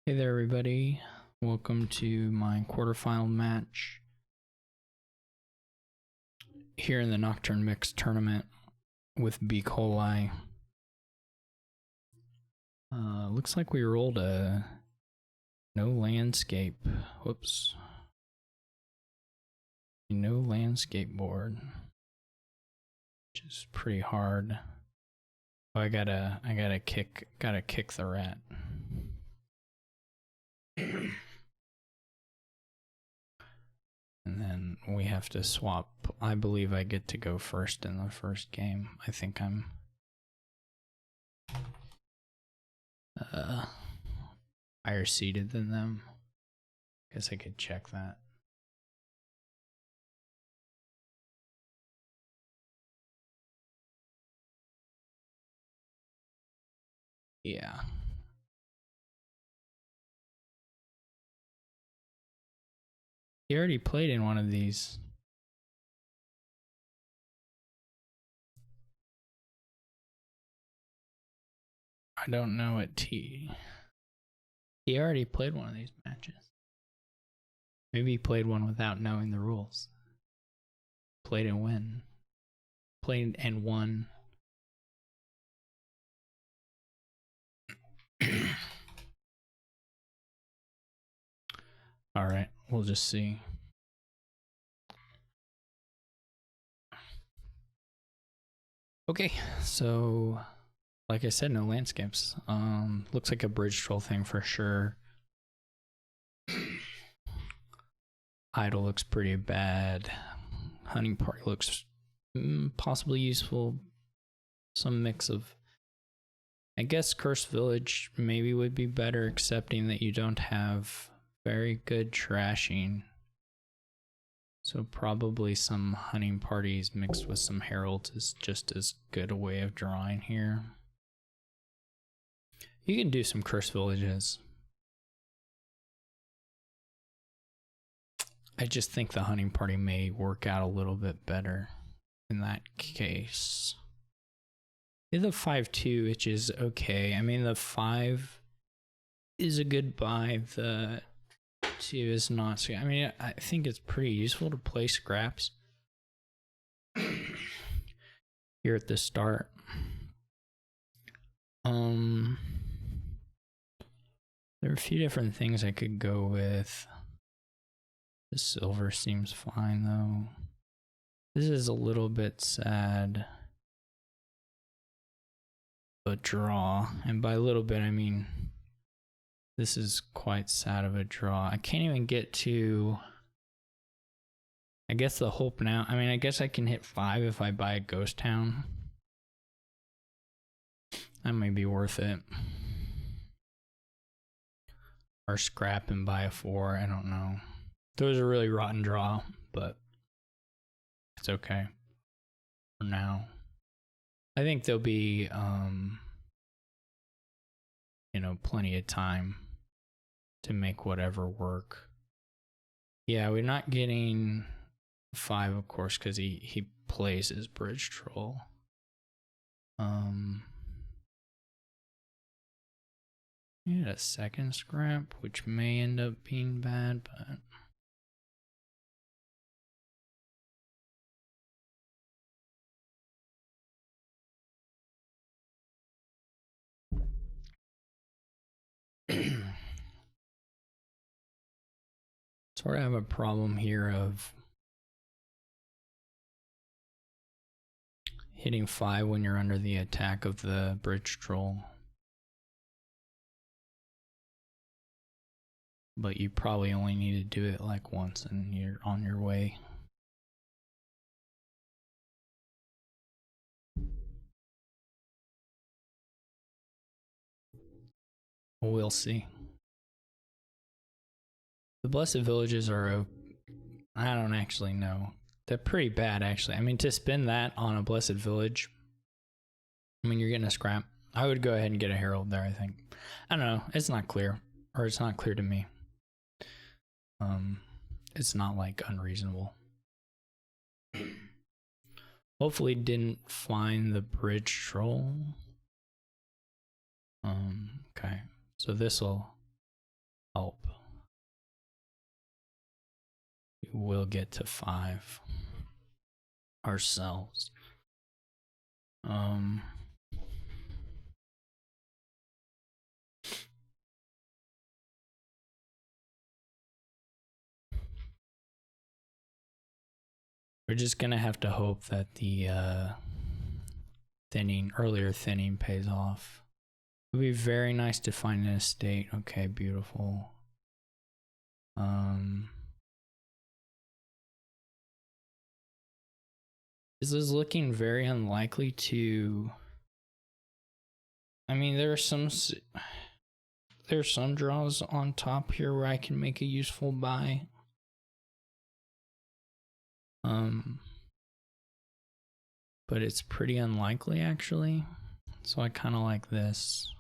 Hey there everybody, welcome to my quarterfinal match here in the Nocturne Mix tournament with bcoli. Looks like we rolled a no landscape, whoops, no landscape board, which is pretty hard. Oh, I gotta kick the rat. And then we have to swap. I believe I get to go first in the first game. I think I'm higher seated than them. Guess I could check that. Yeah. He already played in one of these. I don't know what he already played one of these matches. Maybe he played one without knowing the rules. Played and win. Played and won. Alright, we'll just see. Okay, so like I said, no landscapes. Looks like a bridge troll thing for sure. Idle looks pretty bad. Hunting party looks possibly useful. Some mix of, I guess Cursed Village maybe would be better, accepting that you don't have very good trashing. So probably some hunting parties mixed with some heralds is just as good a way of drawing here. You can do some Cursed Villages. I just think the hunting party may work out a little bit better in that case. The 5-2, which is okay. I mean, the 5 is a good buy. The 2 is not. So, I mean, I think it's pretty useful to play scraps here at the start. There are a few different things I could go with. The silver seems fine though. This is a little bit sad. But draw, and by a little bit I mean this is quite sad of a draw. I can't even get to, I guess the hope now, I mean I guess I can hit 5 if I buy a ghost town. That may be worth it. Or scrap and buy a 4, I don't know. Those are really rotten draw, but it's okay for now. I think there'll be you know, plenty of time to make whatever work. Yeah, we're not getting 5, of course, because he plays his bridge troll. Need a second scrap, which may end up being bad, but sort of have a problem here of hitting 5 when you're under the attack of the bridge troll. But you probably only need to do it like once and you're on your way. We'll see. The Blessed Villages are, I don't actually know. They're pretty bad actually. I mean, to spend that on a Blessed Village, I mean, you're getting a scrap. I would go ahead and get a Herald there, I think. I don't know, it's not clear. Or it's not clear to me. It's not like unreasonable. Hopefully didn't find the bridge troll. Okay, so this'll help. We will get to 5 ourselves. We're just gonna have to hope that the earlier thinning pays off. It would be very nice to find an estate. Okay, beautiful. This is looking very unlikely to. I mean, there's some draws on top here where I can make a useful buy. But it's pretty unlikely actually. So I kind of like this.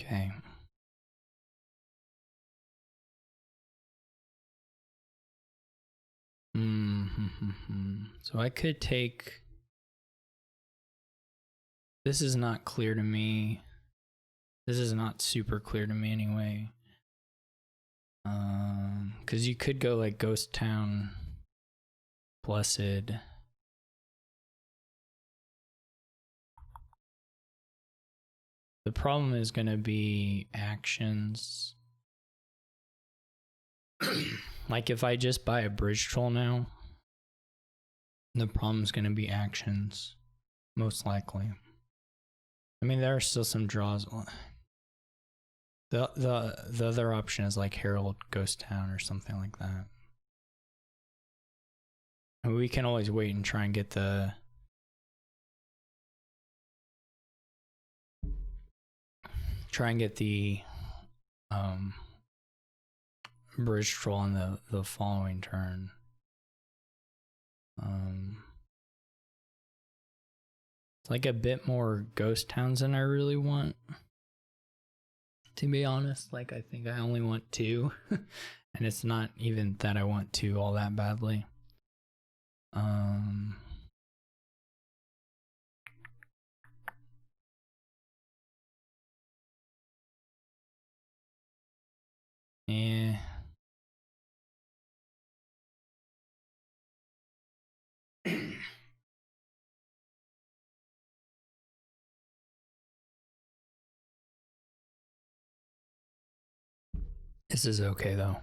Okay. So I could take. This is not clear to me. This is not super clear to me anyway. Because you could go like Ghost Town, Blessed. The problem is going to be actions. Like if I just buy a bridge troll now, the problem is going to be actions, most likely. I mean, there are still some draws. The other option is like Herald Ghost Town or something like that. And we can always wait and try and get the bridge troll on the following turn. It's like a bit more ghost towns than I really want, to be honest. Like I think I only want 2 and it's not even that I want 2 all that badly. Yeah. This is okay though.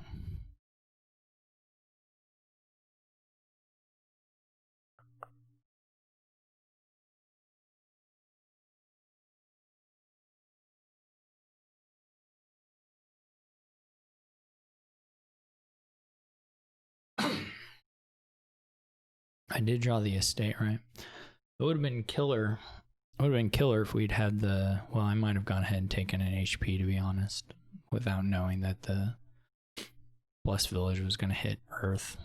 I did draw the estate, right? It would have been killer. It would have been killer if we'd had the. Well, I might have gone ahead and taken an HP, to be honest, without knowing that the Blessed Village was going to hit Earth.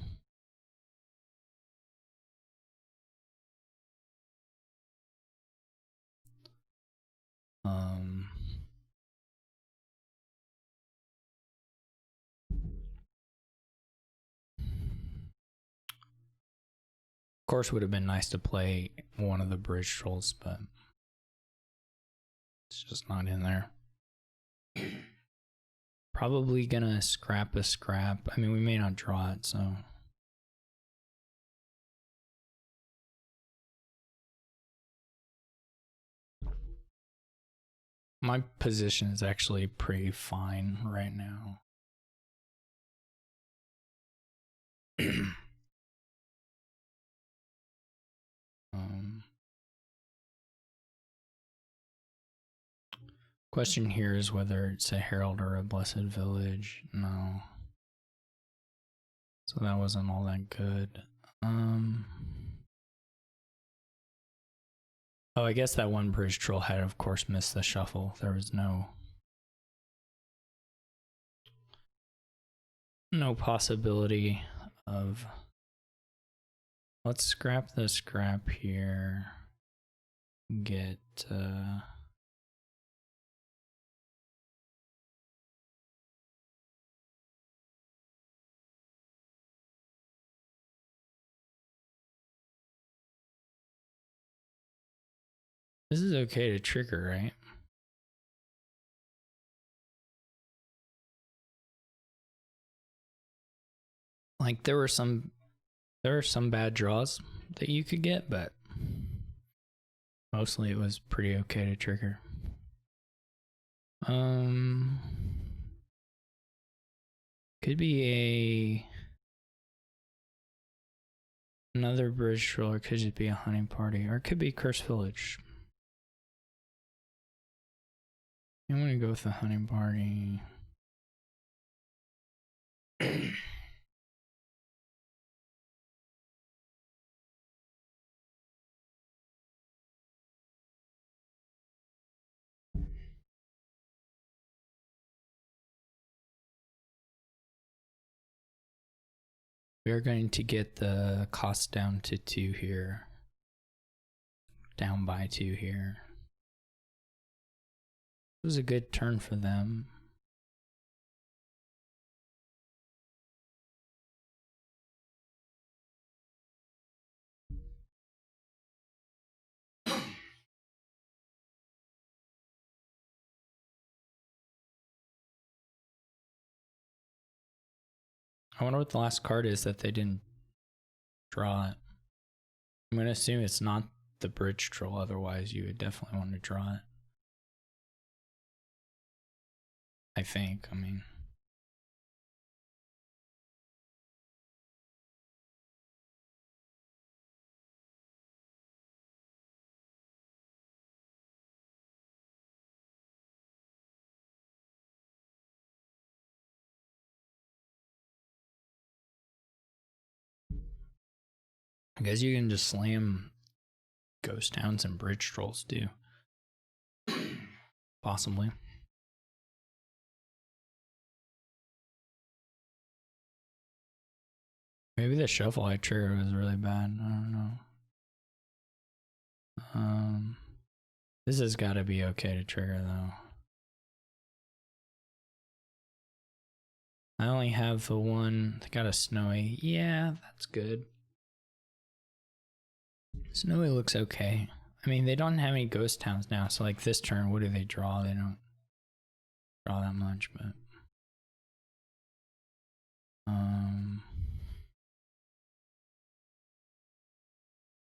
Of course, it would have been nice to play one of the bridge trolls, but it's just not in there. Probably gonna scrap a scrap. I mean, we may not draw it, so. My position is actually pretty fine right now. Question here is whether it's a Herald or a Blessed Village. No. So that wasn't all that good. Oh, I guess that one bridge troll had, of course, missed the shuffle. There was no possibility of. Let's scrap the scrap here. Get This is okay to trigger, right? Like there were some bad draws that you could get, but mostly it was pretty okay to trigger. Could be another bridge troll, or could just be a hunting party, or it could be Cursed Village. I'm gonna go with the hunting party. We are going to get the cost down to 2 here. Down by 2 here. It was a good turn for them. I wonder what the last card is that they didn't draw it. I'm going to assume it's not the bridge troll, otherwise you would definitely want to draw it. I think, I mean. I guess you can just slam ghost towns and bridge trolls too. Possibly. Maybe the shuffle I triggered was really bad. I don't know. This has got to be okay to trigger though. I only have the one that got a snowy. Yeah, that's good. Snowy looks okay. I mean, they don't have any ghost towns now, so like this turn, what do they draw? They don't draw that much, but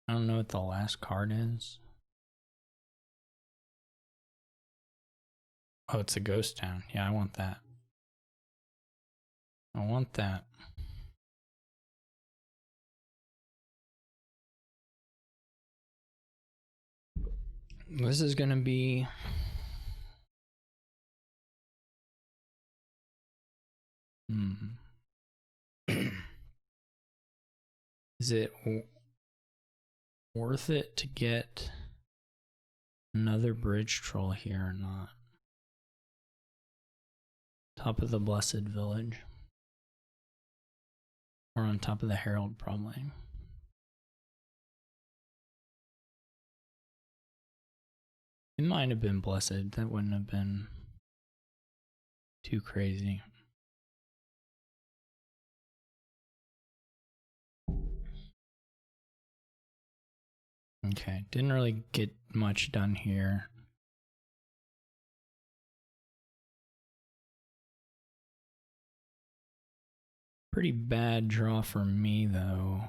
I don't know what the last card is. Oh, it's a ghost town. Yeah, I want that. I want that. This is gonna be is it worth it to get another bridge troll here or not? Top of the Blessed Village. Or on top of the Herald, probably. It might have been Blessed. That wouldn't have been too crazy. Okay, didn't really get much done here. Pretty bad draw for me, though.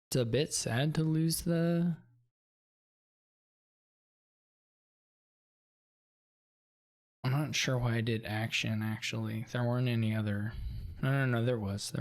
It's a bit sad to lose the... I'm not sure why I did action, actually. There weren't any other... No, there was.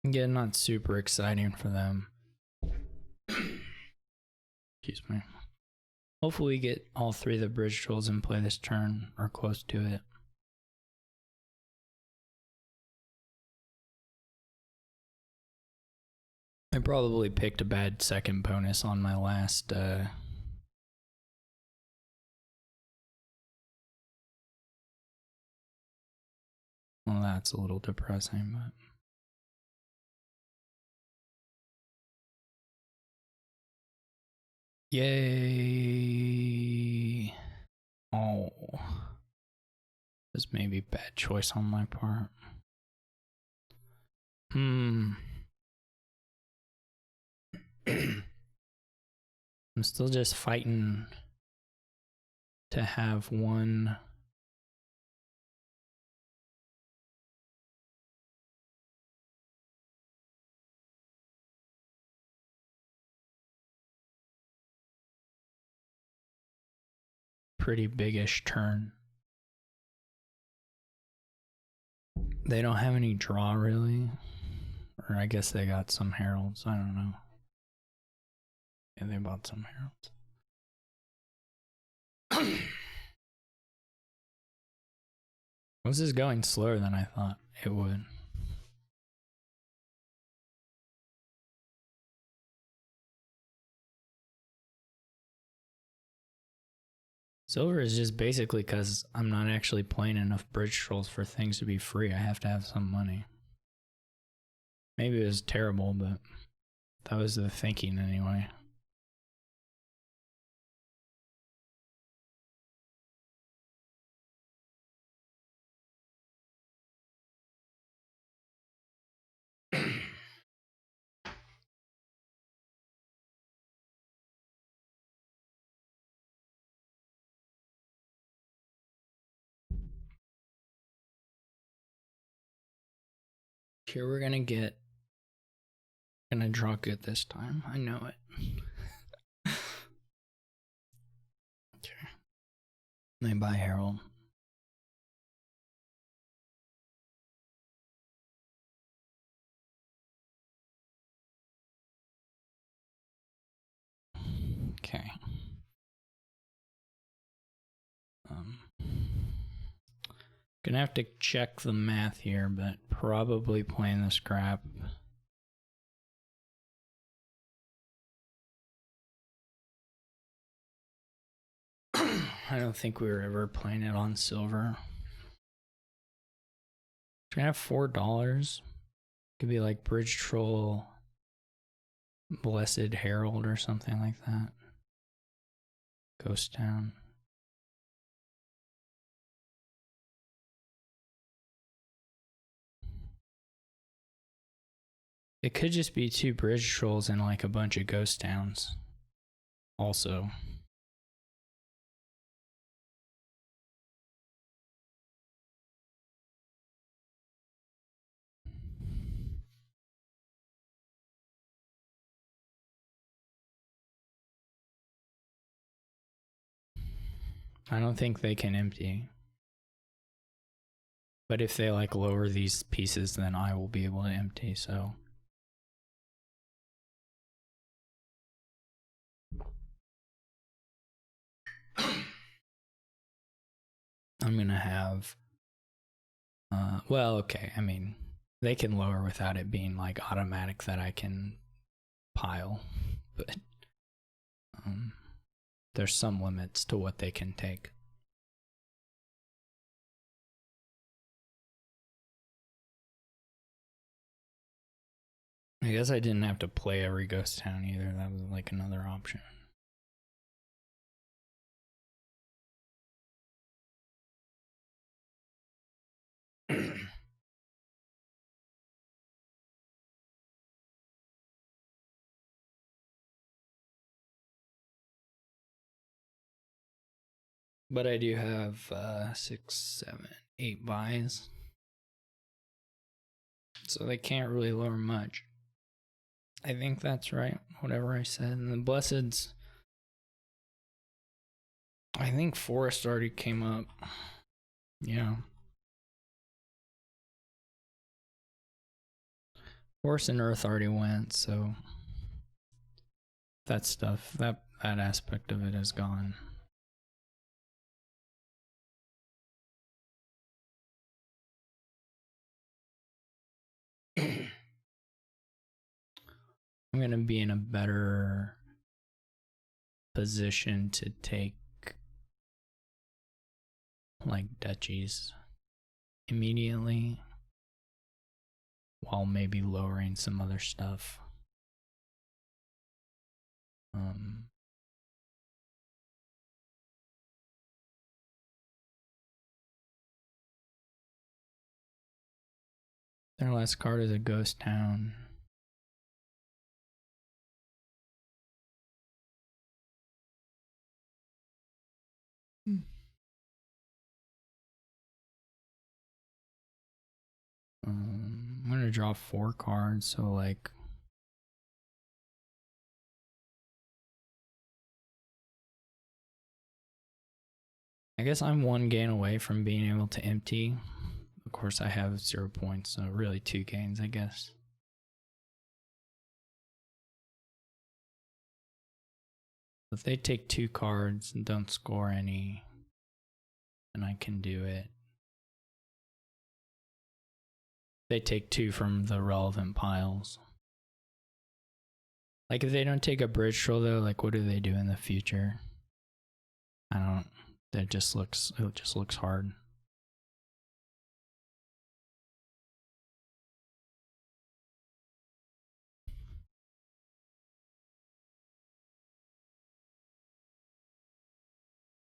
Yeah, not super exciting for them. Excuse me. Hopefully we get all 3 of the bridge trolls in play this turn, or close to it. I probably picked a bad second bonus on my last well, that's a little depressing, but yay. Oh, this may be bad choice on my part. I'm still just fighting to have one pretty biggish turn. They don't have any draw really. Or I guess they got some heralds. I don't know. Yeah, they bought some heralds. This is going slower than I thought it would. Silver is just basically because I'm not actually playing enough bridge trolls for things to be free. I have to have some money. Maybe it was terrible, but that was the thinking anyway. Here we're gonna draw good this time. I know it. Okay. They buy Herald. Okay. Gonna have to check the math here, but probably playing the scrap. I don't think we were ever playing it on silver. Gonna have $4. Could be like Bridge Troll, Blessed Herald, or something like that. Ghost Town. It could just be 2 Bridge Trolls and like a bunch of Ghost Towns. Also. I don't think they can empty. But if they like lower these pieces, then I will be able to empty, so. I'm gonna have, well, okay, I mean, they can lower without it being like automatic that I can pile, but there's some limits to what they can take. I guess I didn't have to play every Ghost Town either. That was like another option. But I do have 6, 7, 8 buys. So they can't really lower much. I think that's right, whatever I said. And the Blesseds, I think Forest already came up. Yeah. Forest and Earth already went, so that stuff, that aspect of it is gone. I'm gonna be in a better position to take like duchies immediately while maybe lowering some other stuff. Their last card is a ghost town. I'm gonna draw 4 cards, so like I guess I'm 1 gain away from being able to empty. Of course I have 0 points, so really 2 gains, I guess. If they take 2 cards and don't score any, then I can do it. They take 2 from the relevant piles. Like if they don't take a bridge troll though, like what do they do in the future? I don't. It just looks hard.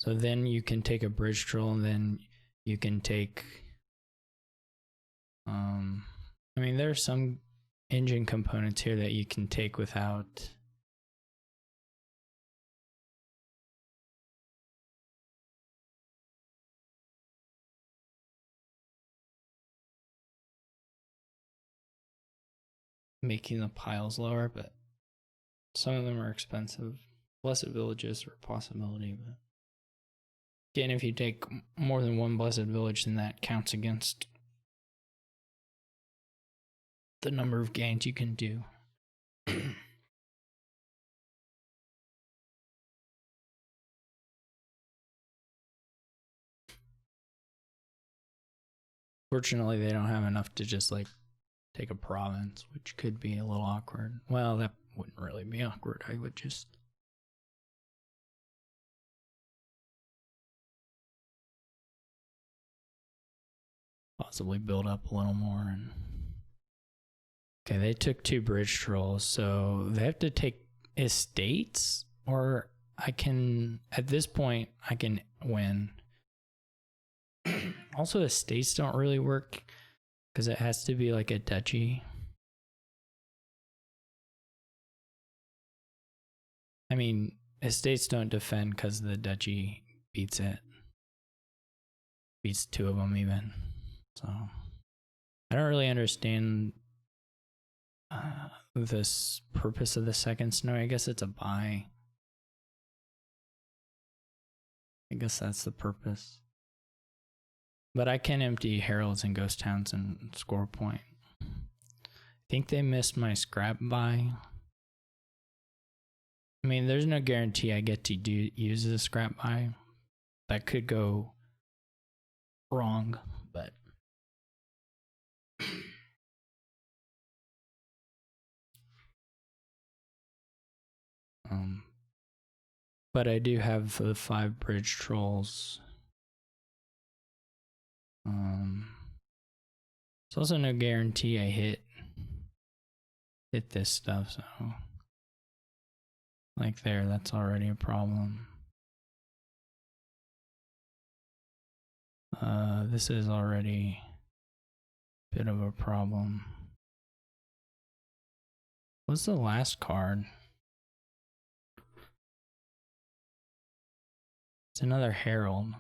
So then you can take a bridge troll, and then you can take. I mean, there are some engine components here that you can take without. Making the piles lower, but some of them are expensive. Blessed villages are a possibility, but again, if you take more than 1 blessed village, then that counts against the number of gains you can do. Fortunately, they don't have enough to just like take a province, which could be a little awkward. Well, that wouldn't really be awkward. I would just possibly build up a little more. And okay, they took 2 bridge trolls, so they have to take estates, or I can, at this point, I can win. Also, estates don't really work because it has to be like a duchy. I mean, estates don't defend because the duchy beats it. Beats 2 of them even. So I don't really understand this purpose of the second snow. I guess it's a buy. I guess that's the purpose. But I can empty heralds and ghost towns and score a point. I think they missed my scrap buy. I mean, there's no guarantee I get to use the scrap buy. That could go wrong, but but I do have the 5 bridge trolls. It's also no guarantee I hit this stuff, so like there, that's already a problem. This is already a bit of a problem. What's the last card? It's another herald.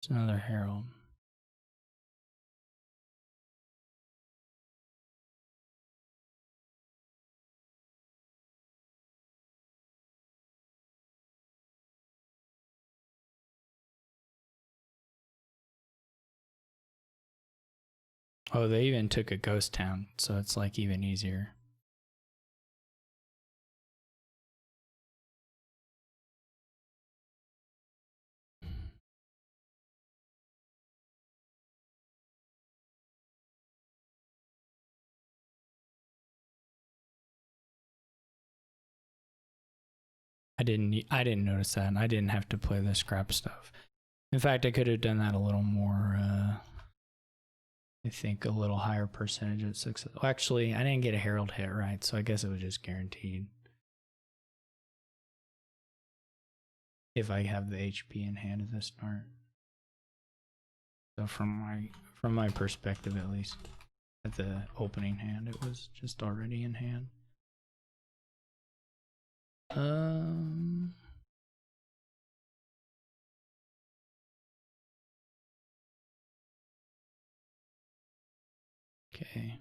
It's another herald. Oh, they even took a ghost town, so it's like even easier. I didn't notice that. I didn't have to play the scrap stuff. In fact, I could have done that a little more. I think a little higher percentage of success. Well, actually, I didn't get a Herald hit right, so I guess it was just guaranteed. If I have the HP in hand at the start. So from my perspective, at least, at the opening hand, it was just already in hand. Okay.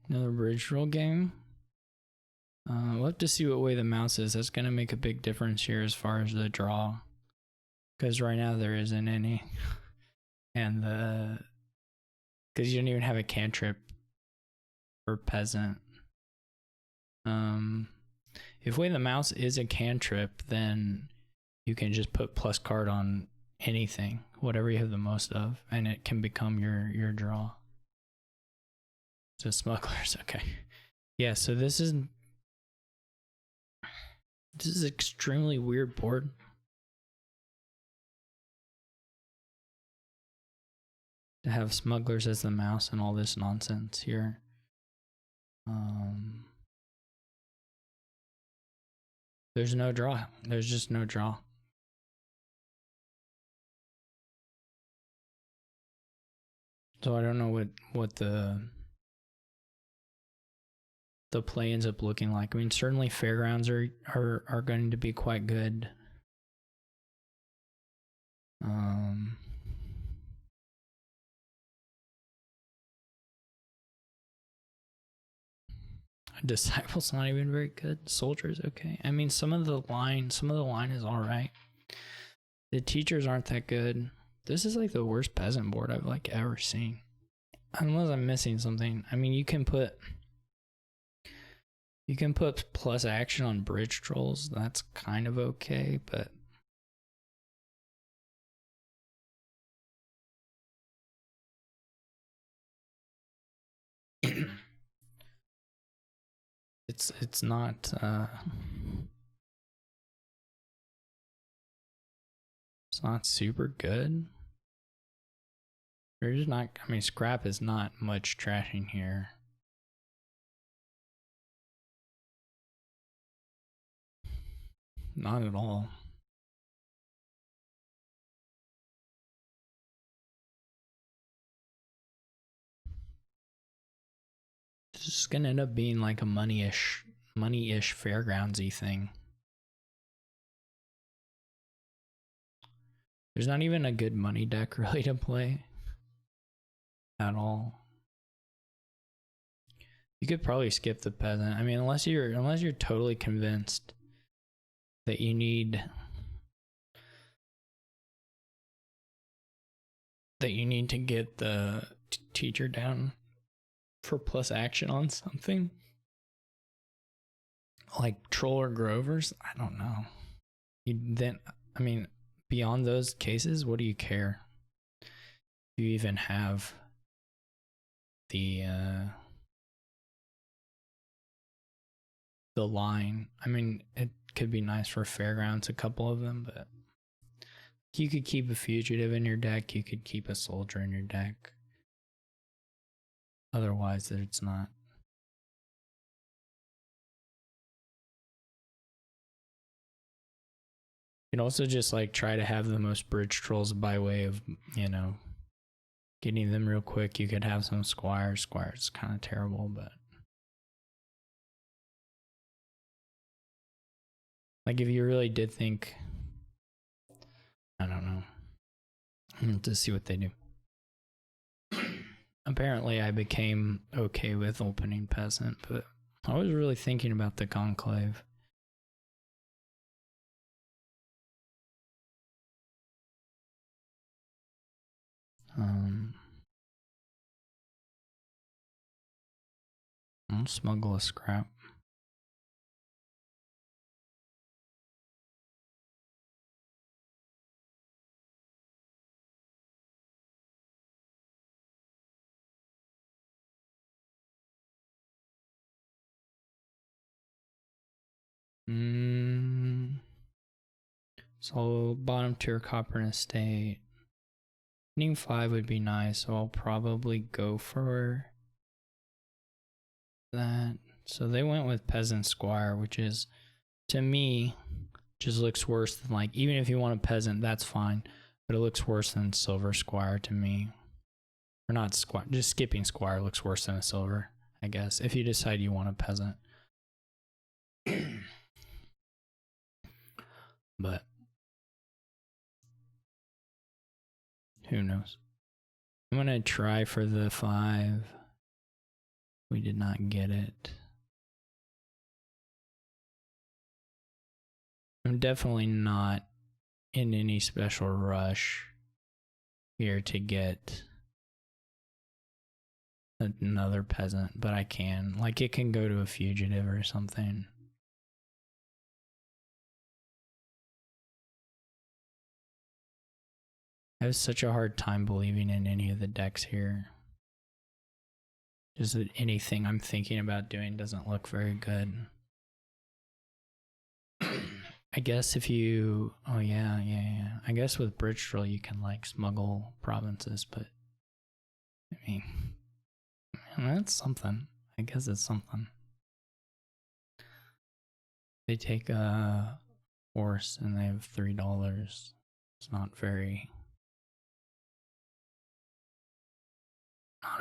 Another bridge roll game. We'll have to see what way the mouse is. That's going to make a big difference here as far as the draw. Because right now there isn't any. And because you don't even have a cantrip for peasant. If way the mouse is a cantrip, then you can just put plus card on anything, whatever you have the most of, and it can become your draw. So smugglers, okay. Yeah, so this is extremely weird board. To have smugglers as the mouse and all this nonsense here. There's no draw. There's just no draw. So I don't know what the play ends up looking like. I mean, certainly fairgrounds are going to be quite good. Disciples not even very good. Soldiers okay. I mean, some of the line is all right. The teachers aren't that good. This is like the worst peasant board I've like ever seen. Unless I'm missing something. I mean, you can put plus action on bridge trolls. That's kind of okay, but it's not it's not super good. There's not, I mean, scrap is not much trashing here. Not at all. This is gonna end up being like a money-ish fairgroundsy thing. There's not even a good money deck really to play at all. You could probably skip the peasant. I mean, unless you're totally convinced that you need to get the teacher down for plus action on something like Troll or Grovers. I don't know. I mean, beyond those cases, what do you care? Do you even have the line? I mean, it could be nice for fairgrounds, a couple of them, but you could keep a fugitive in your deck, you could keep a soldier in your deck. Otherwise, it's not. You can also just like try to have the most bridge trolls by way of, you know, getting them real quick. You could have some squires. Squires kind of terrible, but like if you really did think, I don't know. To see what they do. Apparently I became okay with opening peasant, but I was really thinking about the conclave. I'll smuggle a scrap. So bottom tier copper and estate. Winning 5 would be nice, so I'll probably go for that. So they went with peasant squire, which is, to me, just looks worse than, like, even if you want a peasant, that's fine, but it looks worse than silver squire to me. Or not squire, just skipping squire looks worse than a silver, I guess, if you decide you want a peasant. But who knows? I'm gonna try for the 5. We did not get it. I'm definitely not in any special rush here to get another peasant, but I can. Like, it can go to a fugitive or something. I have such a hard time believing in any of the decks here. Just that anything I'm thinking about doing doesn't look very good. I guess if you, oh yeah. I guess with Bridge Troll you can like smuggle provinces, but I mean, that's something. I guess it's something. They take a horse and they have $3. It's not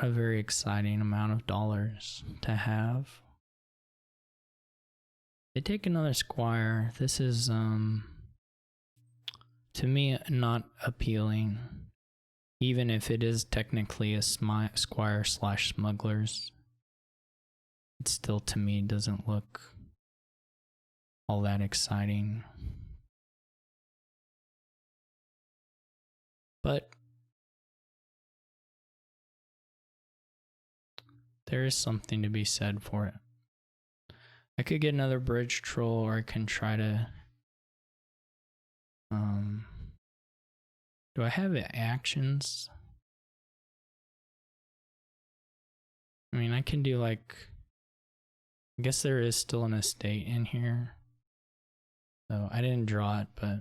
a very exciting amount of dollars to have. They take another squire. This is to me not appealing, even if it is technically a squire slash smugglers. It still to me doesn't look all that exciting. But there is something to be said for it. I could get another bridge troll, or I can try to do I have actions? I mean, I can do like, I guess there is still an estate in here. So I didn't draw it, but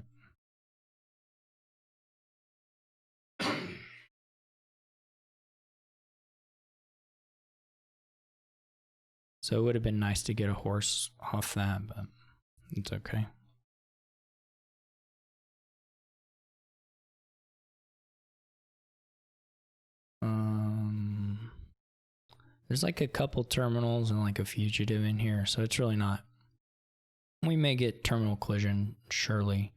so it would have been nice to get a horse off that, but it's okay. There's like a couple terminals and like a fugitive in here, so it's really not. We may get terminal collision, surely,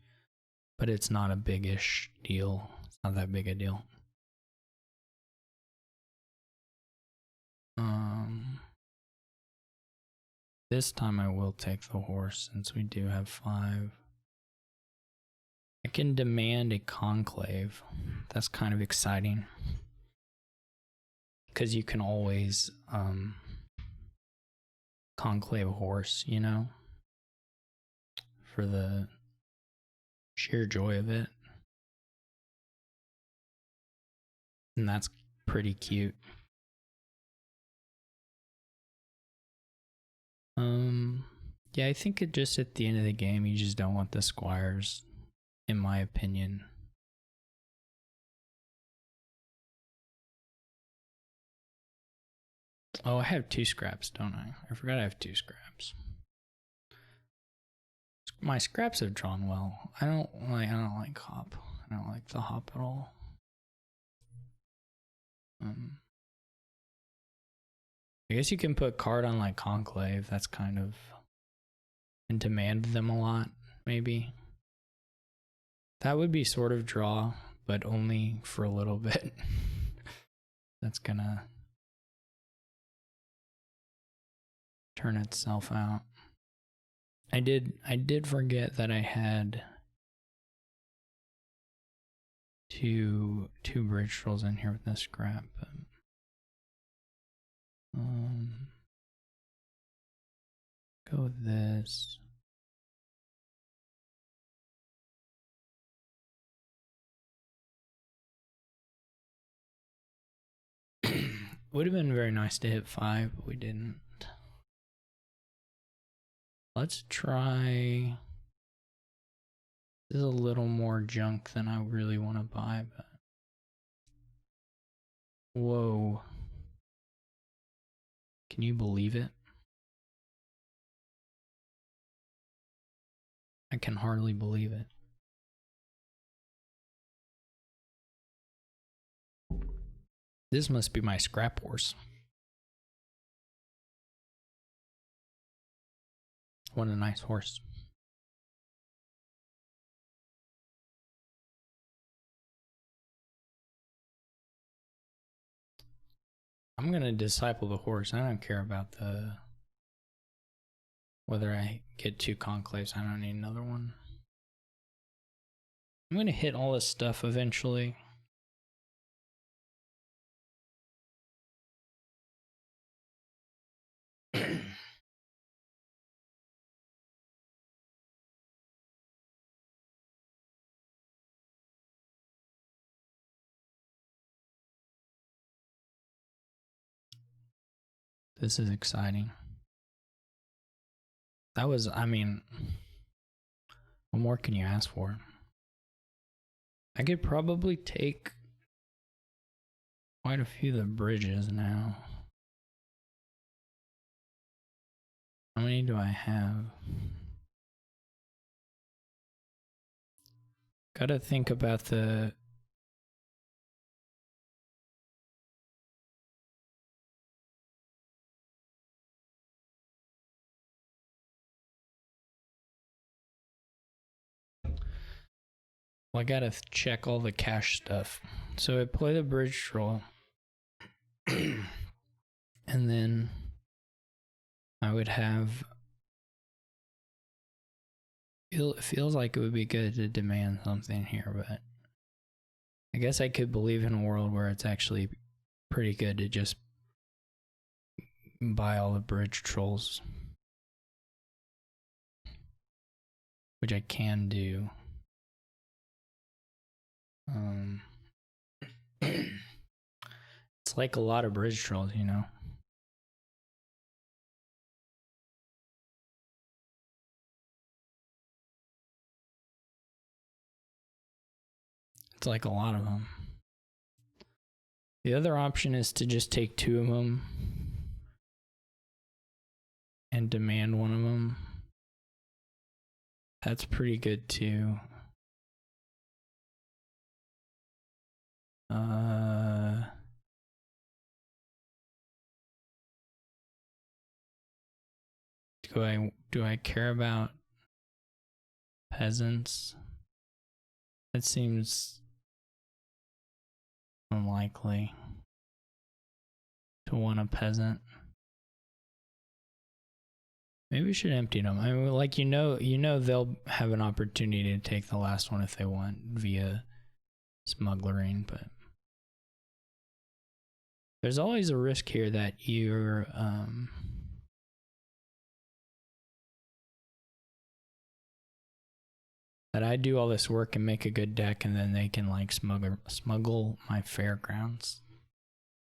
but it's not a big-ish deal. It's not that big a deal. This time I will take the horse since we do have 5. I can demand a conclave. That's kind of exciting. Because you can always conclave a horse, you know? For the sheer joy of it. And that's pretty cute. Yeah, I think it just at the end of the game, you just don't want the squires, in my opinion. Oh, I have 2 scraps, don't I? I forgot I have 2 scraps. My scraps have drawn well. I don't like hop. I don't like the hop at all. I guess you can put card on like conclave. That's kind of, and demand them a lot, maybe. That would be sort of draw, but only for a little bit. That's gonna turn itself out. I did forget that I had two bridge trolls in here with this scrap, but go with this. Would have been very nice to hit 5, but we didn't. Let's try. This is a little more junk than I really want to buy, but whoa. Can you believe it? I can hardly believe it. This must be my scrap horse. What a nice horse. I'm gonna disciple the horse. I don't care about whether I get 2 conclaves. I don't need another one. I'm gonna hit all this stuff eventually. This is exciting. That was, I mean, what more can you ask for? I could probably take quite a few of the bridges now. How many do I have? Gotta think about the... Well, I gotta check all the cache stuff. So I play the bridge troll. And then I would have... It feels like it would be good to demand something here, but I guess I could believe in a world where it's actually pretty good to just buy all the bridge trolls, which I can do. It's like a lot of bridge trolls, you know. It's like a lot of them. The other option is to just take 2 of them and demand 1 of them. That's pretty good too. Do I care about peasants? That seems unlikely to want a peasant. Maybe we should empty them. I mean, like, you know they'll have an opportunity to take the last one if they want via smugglering, but there's always a risk here that you're that I do all this work and make a good deck, and then they can like smuggle my fairgrounds.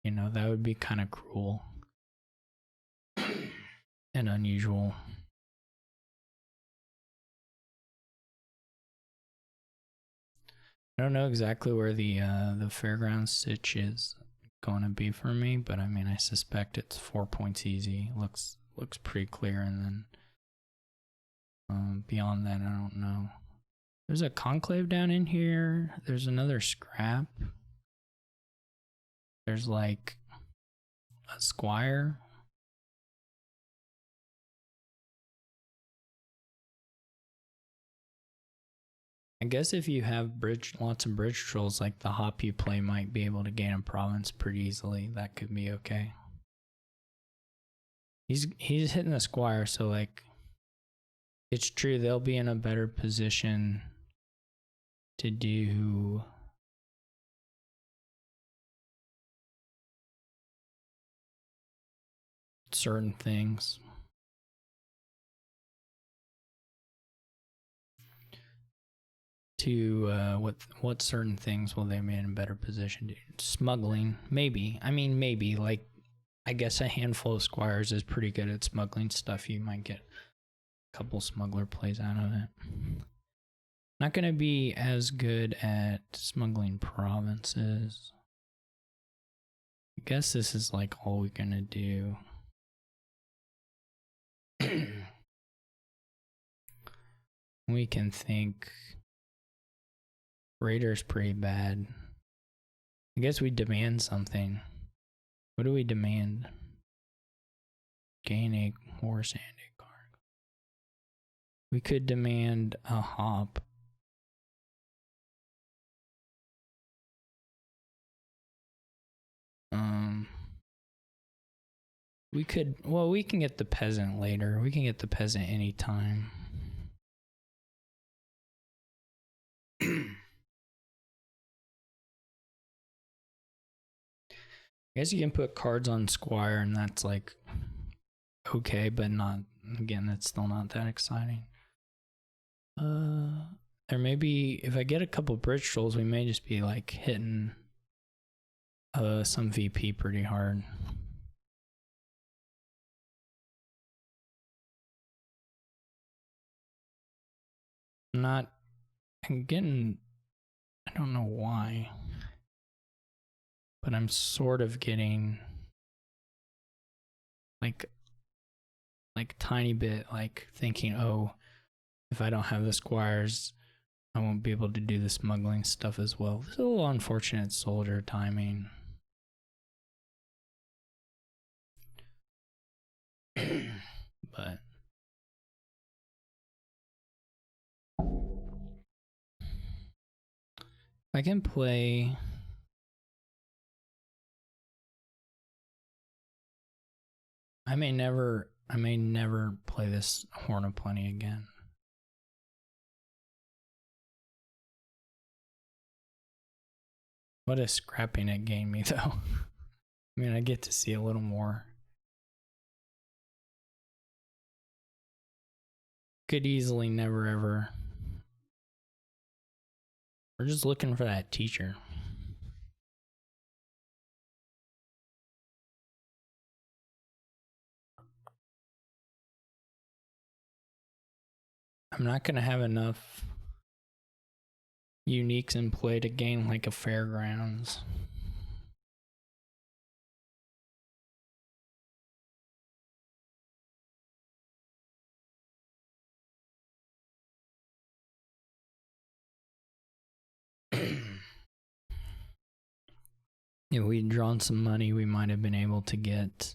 You know, that would be kind of cruel and unusual. I don't know exactly where the fairground sitch is going to be for me, but I mean, I suspect it's 4 points easy. Looks pretty clear, and then beyond that, I don't know. There's a conclave down in here. There's another scrap. There's like a squire. I guess if you have lots of bridge trolls, like the hop you play might be able to gain a province pretty easily. That could be okay. He's hitting the squire, so like, it's true they'll be in a better position to do certain things. To what certain things will they be in a better position to do? Smuggling, maybe. I mean, maybe, like, I guess a handful of squires is pretty good at smuggling stuff. You might get a couple smuggler plays out of it. Not gonna be as good at smuggling provinces. I guess this is like all we're gonna do. We can think Raider's pretty bad. I guess we demand something. What do we demand? Gain a horse and a card. We could demand a hop. We could, well, we can get the peasant later. We can get the peasant anytime. I guess you can put cards on Squire and that's like okay, but not, again, that's still not that exciting. There may be, if I get a couple bridge trolls, we may just be like hitting some VP pretty hard. I'm getting, I don't know why, but I'm sort of getting like tiny bit like thinking, oh, if I don't have the squires, I won't be able to do the smuggling stuff as well. It's a little unfortunate soldier timing. But I can play. I may never play this Horn of Plenty again. What a scrapping it gained me though. I mean, I get to see a little more. Could easily never ever. We're just looking for that teacher. I'm not gonna have enough uniques in play to gain like a fairgrounds. If we'd drawn some money, we might have been able to get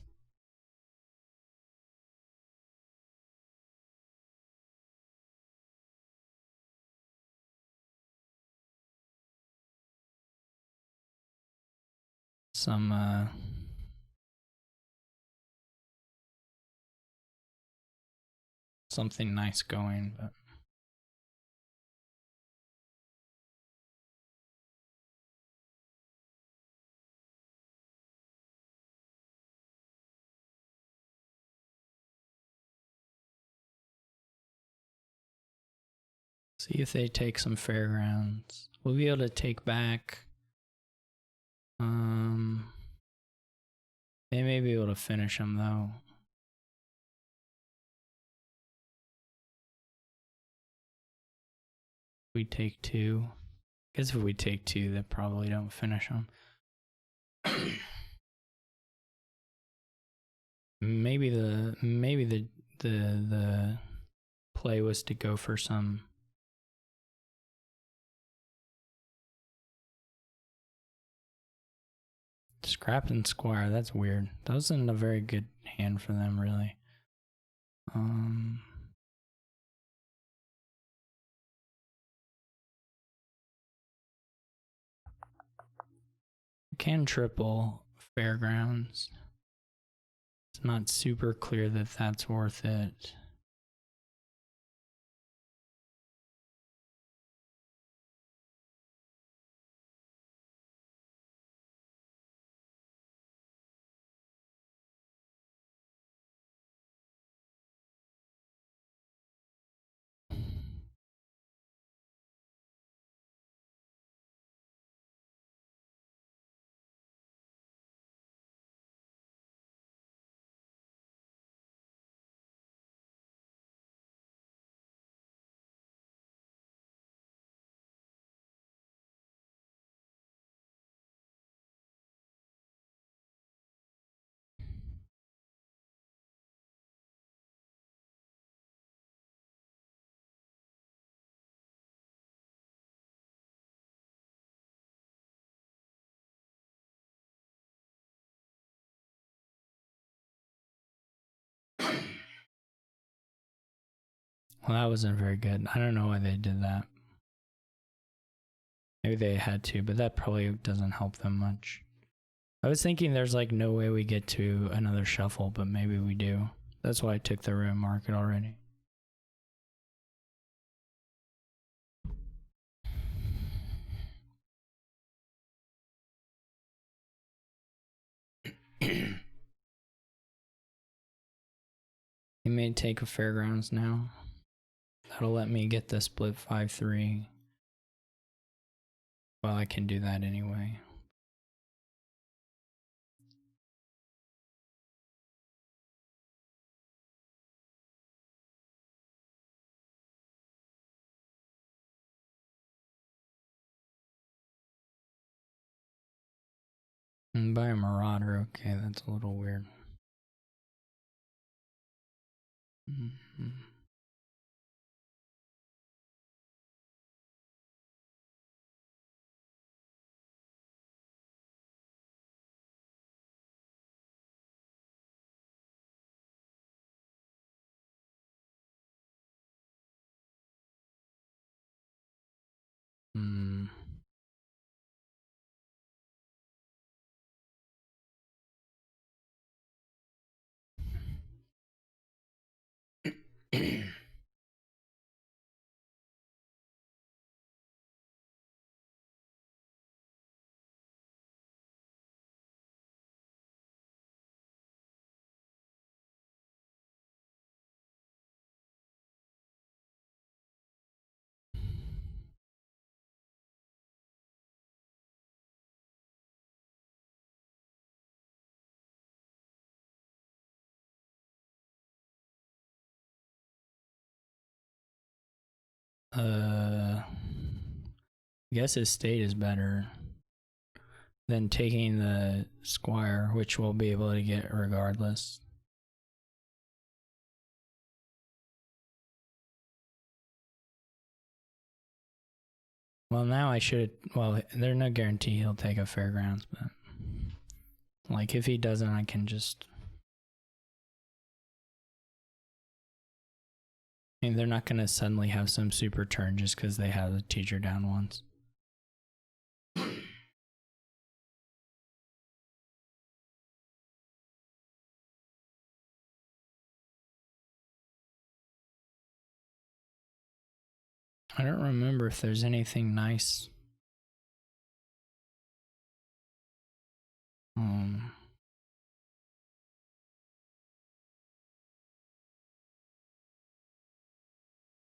some something nice going, but see if they take some fairgrounds. We'll be able to take back. They may be able to finish them though. We take 2. I guess if we take 2, they probably don't finish them. maybe the play was to go for some scrap and squire. That's weird. That wasn't a very good hand for them, really. Can triple fairgrounds. It's not super clear that that's worth it. Well, that wasn't very good. I don't know why they did that. Maybe they had to, but that probably doesn't help them much. I was thinking there's like no way we get to another shuffle, but maybe we do. That's why I took the room market already. He may take a fairgrounds now. That'll let me get the split 5-3. Well, I can do that anyway. And by a marauder, okay, that's a little weird. Mm-hmm. Hmm. I guess his state is better than taking the squire, which we'll be able to get regardless. Well, now I should. Well, there's no guarantee he'll take a fairgrounds, but like if he doesn't, I can just. I mean, they're not gonna suddenly have some super turn just because they have the teacher down once. I don't remember if there's anything nice.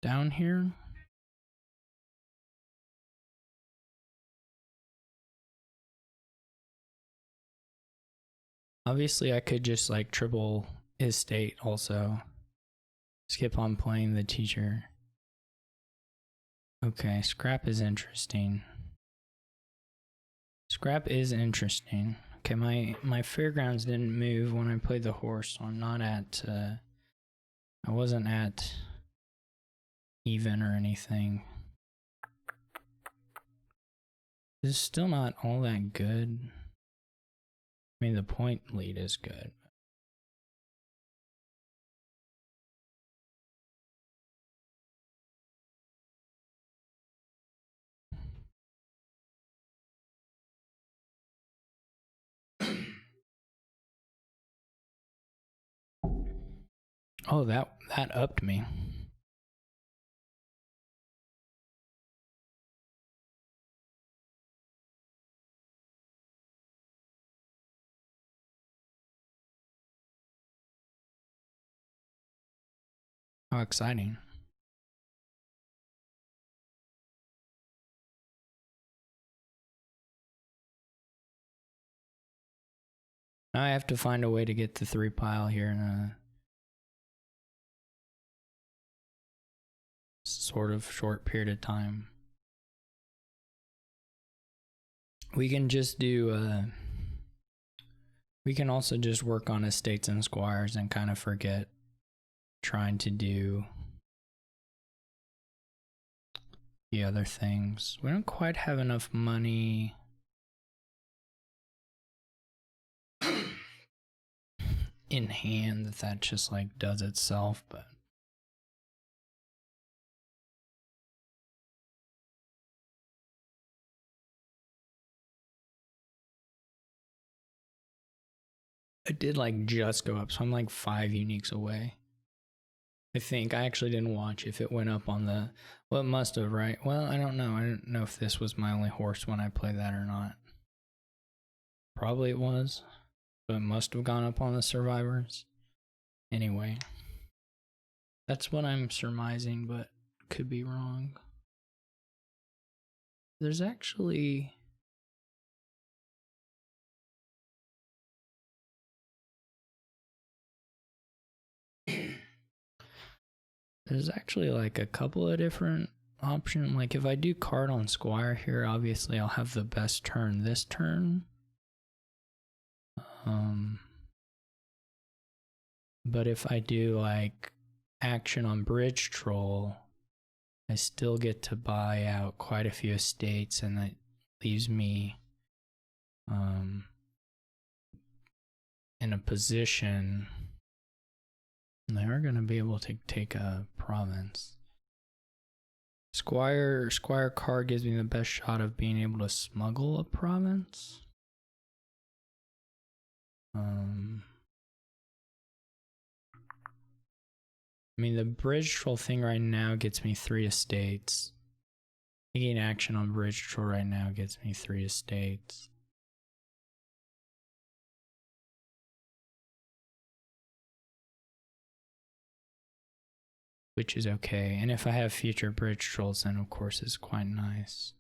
Down here. Obviously, I could just like triple his state also. Skip on playing the teacher. Okay, scrap is interesting. Scrap is interesting. Okay, my fairgrounds didn't move when I played the horse, so I'm not at. I wasn't at even or anything. This is still not all that good. I mean, the point lead is good. Oh, that upped me. How exciting. Now I have to find a way to get the 3 pile here in a sort of short period of time. We can just do we can also just work on estates and squires and kind of forget trying to do the other things. We don't quite have enough money in hand that just like does itself, but It did like just go up, so I'm like 5 uniques away. I think I actually didn't watch if it went up on the. Well, it must have, right? Well, I don't know. I don't know if this was my only horse when I played that or not. Probably it was, but it must have gone up on the survivors. Anyway, that's what I'm surmising, but could be wrong. There's actually. There's actually like a couple of different options. Like if I do card on Squire here, obviously I'll have the best turn this turn. But if I do like action on Bridge Troll, I still get to buy out quite a few estates, and that leaves me in a position. They are going to be able to take a province. Squire card gives me the best shot of being able to smuggle a province. I mean, the Bridge Troll thing right now gets me 3 estates. Taking action on Bridge Troll right now gets me 3 estates. Which is okay. And if I have future Bridge Trolls, then of course it's quite nice.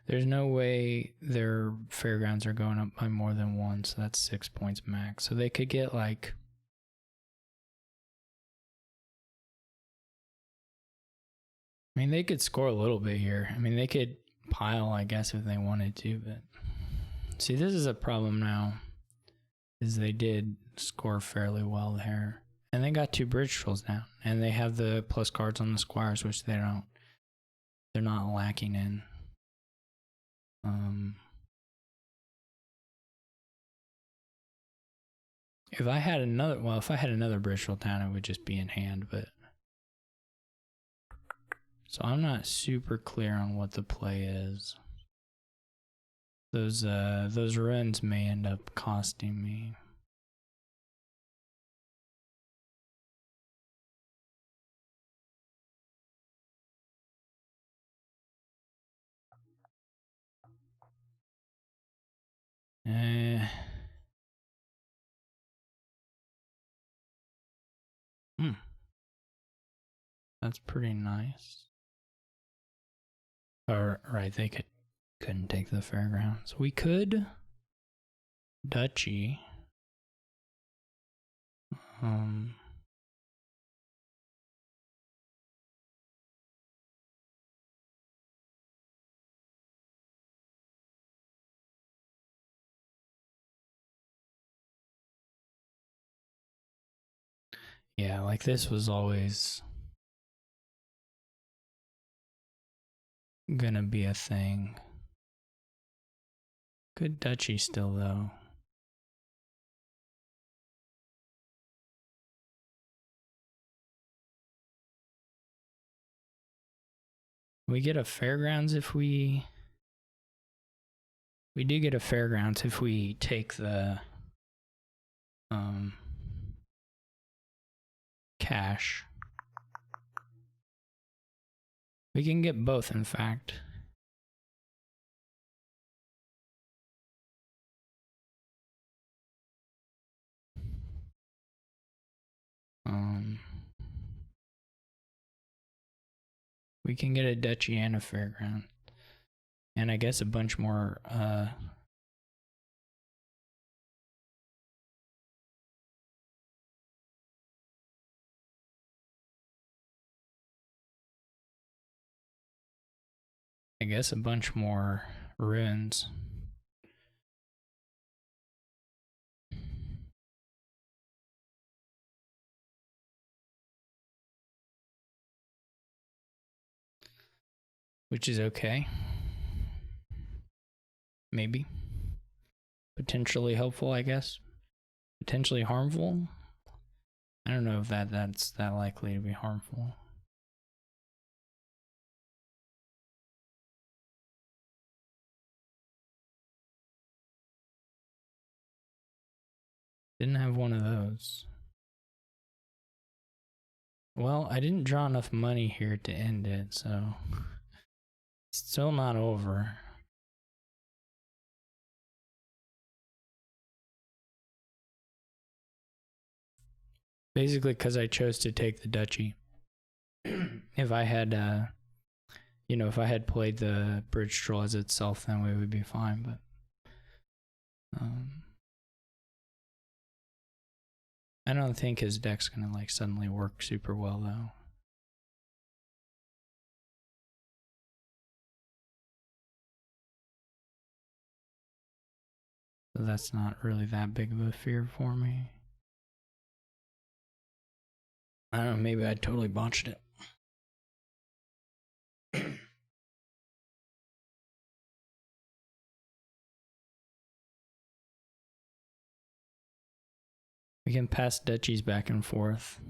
There's no way their fairgrounds are going up by more than 1, so that's 6 points max. So they could get like. I mean, they could score a little bit here. I mean, they could pile, I guess, if they wanted to, but. See, this is a problem now. Is they did score fairly well there. And they got 2 Bridge Trolls now. And they have the plus cards on the Squires, which they don't. They're not lacking in. If I had another Bridge Troll town, it would just be in hand, but. So I'm not super clear on what the play is. Those ruins may end up costing me. That's pretty nice. Or right, they couldn't take the fairgrounds. We could duchy. Yeah, like this was always gonna be a thing. Good duchy still though. We get a fairgrounds if we do get a fairgrounds if we take the cash. We can get both, in fact. We can get a duchy and a fairground. And I guess a bunch more ruins. Which is okay. Maybe. Potentially helpful, I guess. Potentially harmful. I don't know if that's that likely to be harmful. Didn't have one of those. Well, I didn't draw enough money here to end it, so it's still not over. Basically, because I chose to take the duchy. If I had, if I had played the bridge troll as itself, then we would be fine. But I don't think his deck's gonna like suddenly work super well though. So that's not really that big of a fear for me. I don't know, maybe I totally botched it. We can pass duchies back and forth.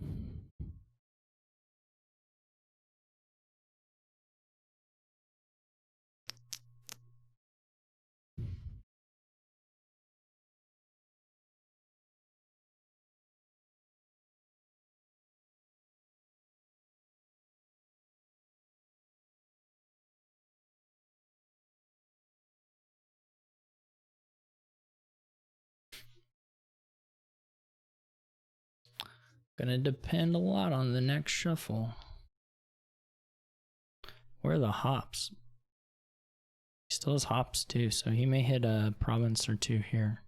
Gonna depend a lot on the next shuffle. Where are the hops? He still has hops too, so he may hit a province or two here.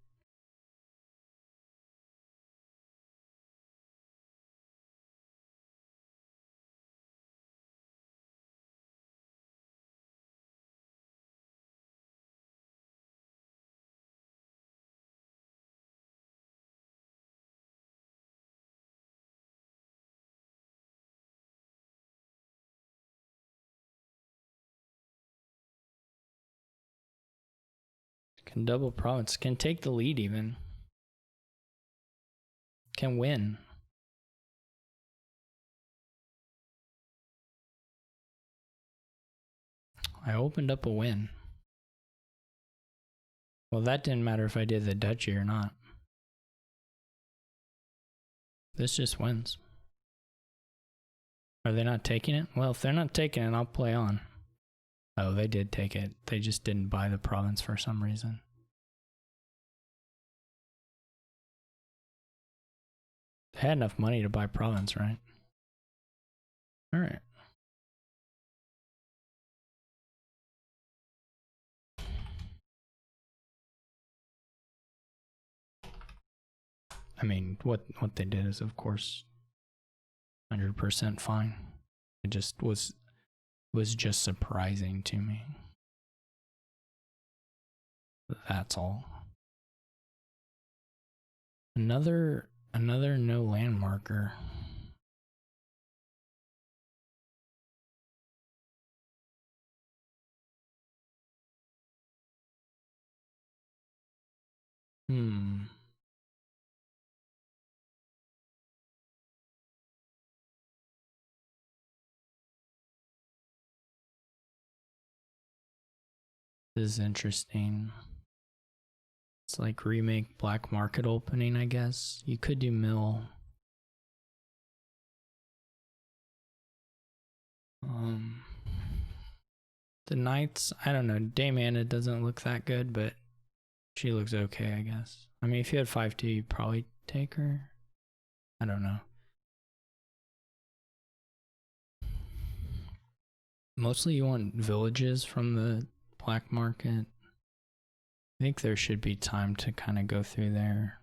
Can double province, can take the lead even. Can win. I opened up a win. Well, that didn't matter if I did the duchy or not. This just wins. Are they not taking it? Well, if they're not taking it, I'll play on. Oh, they did take it. They just didn't buy the province for some reason. They had enough money to buy province, right? All right. I mean, what they did is, of course, 100% fine. It just was just surprising to me. That's all. Another no land marker. This is interesting. It's like remake black market opening, I guess. You could do mill. The knights, I don't know. Dame Anna doesn't look that good, but she looks okay, I guess. I mean, if you had 5-2, you'd probably take her. I don't know. Mostly you want villages from the black market. I think there should be time to kind of go through there.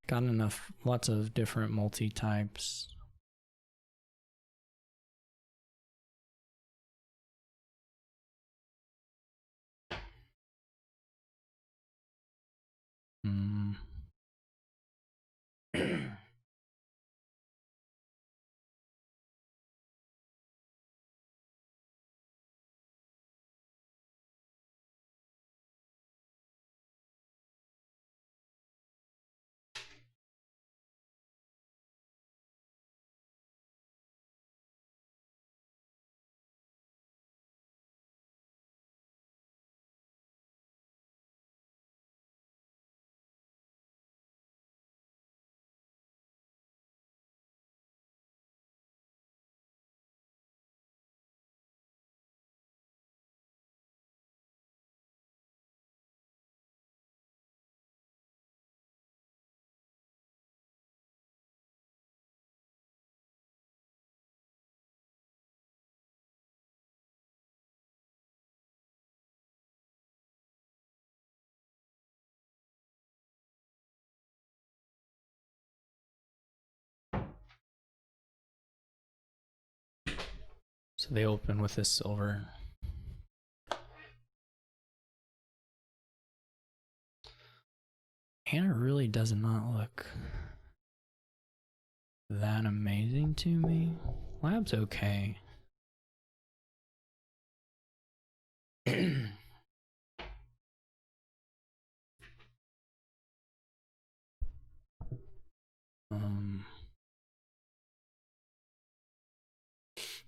Got enough, lots of different multi-types. So they open with this silver. Anna really does not look that amazing to me. Lab's okay.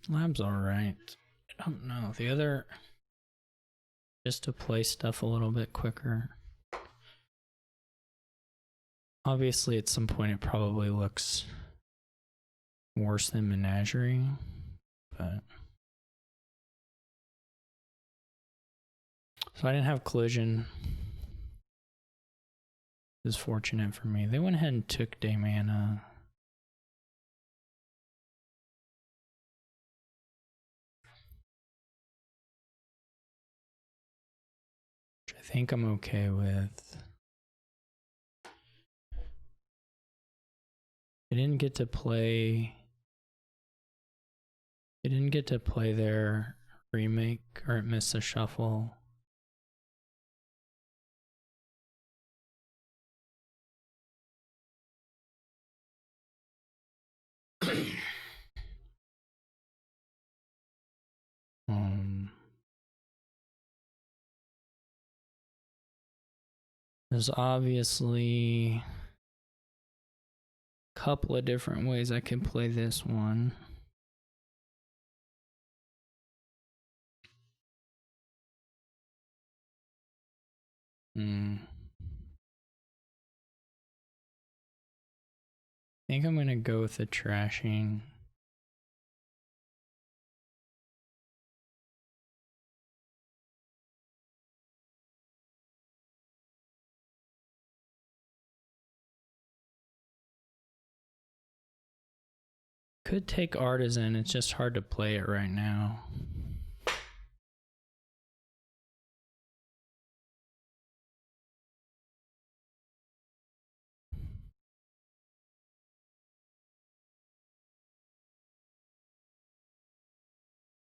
Lab's alright. I don't know. The other, just to play stuff a little bit quicker. Obviously, at some point, it probably looks worse than Menagerie, but. So I didn't have collision. It was fortunate for me. They went ahead and took day mana. Which I think I'm okay with. They didn't get to play. They didn't get to play their remake, or it missed the shuffle. There's obviously a couple of different ways I can play this one. I think I'm gonna go with the trashing. Could take Artisan, it's just hard to play it right now.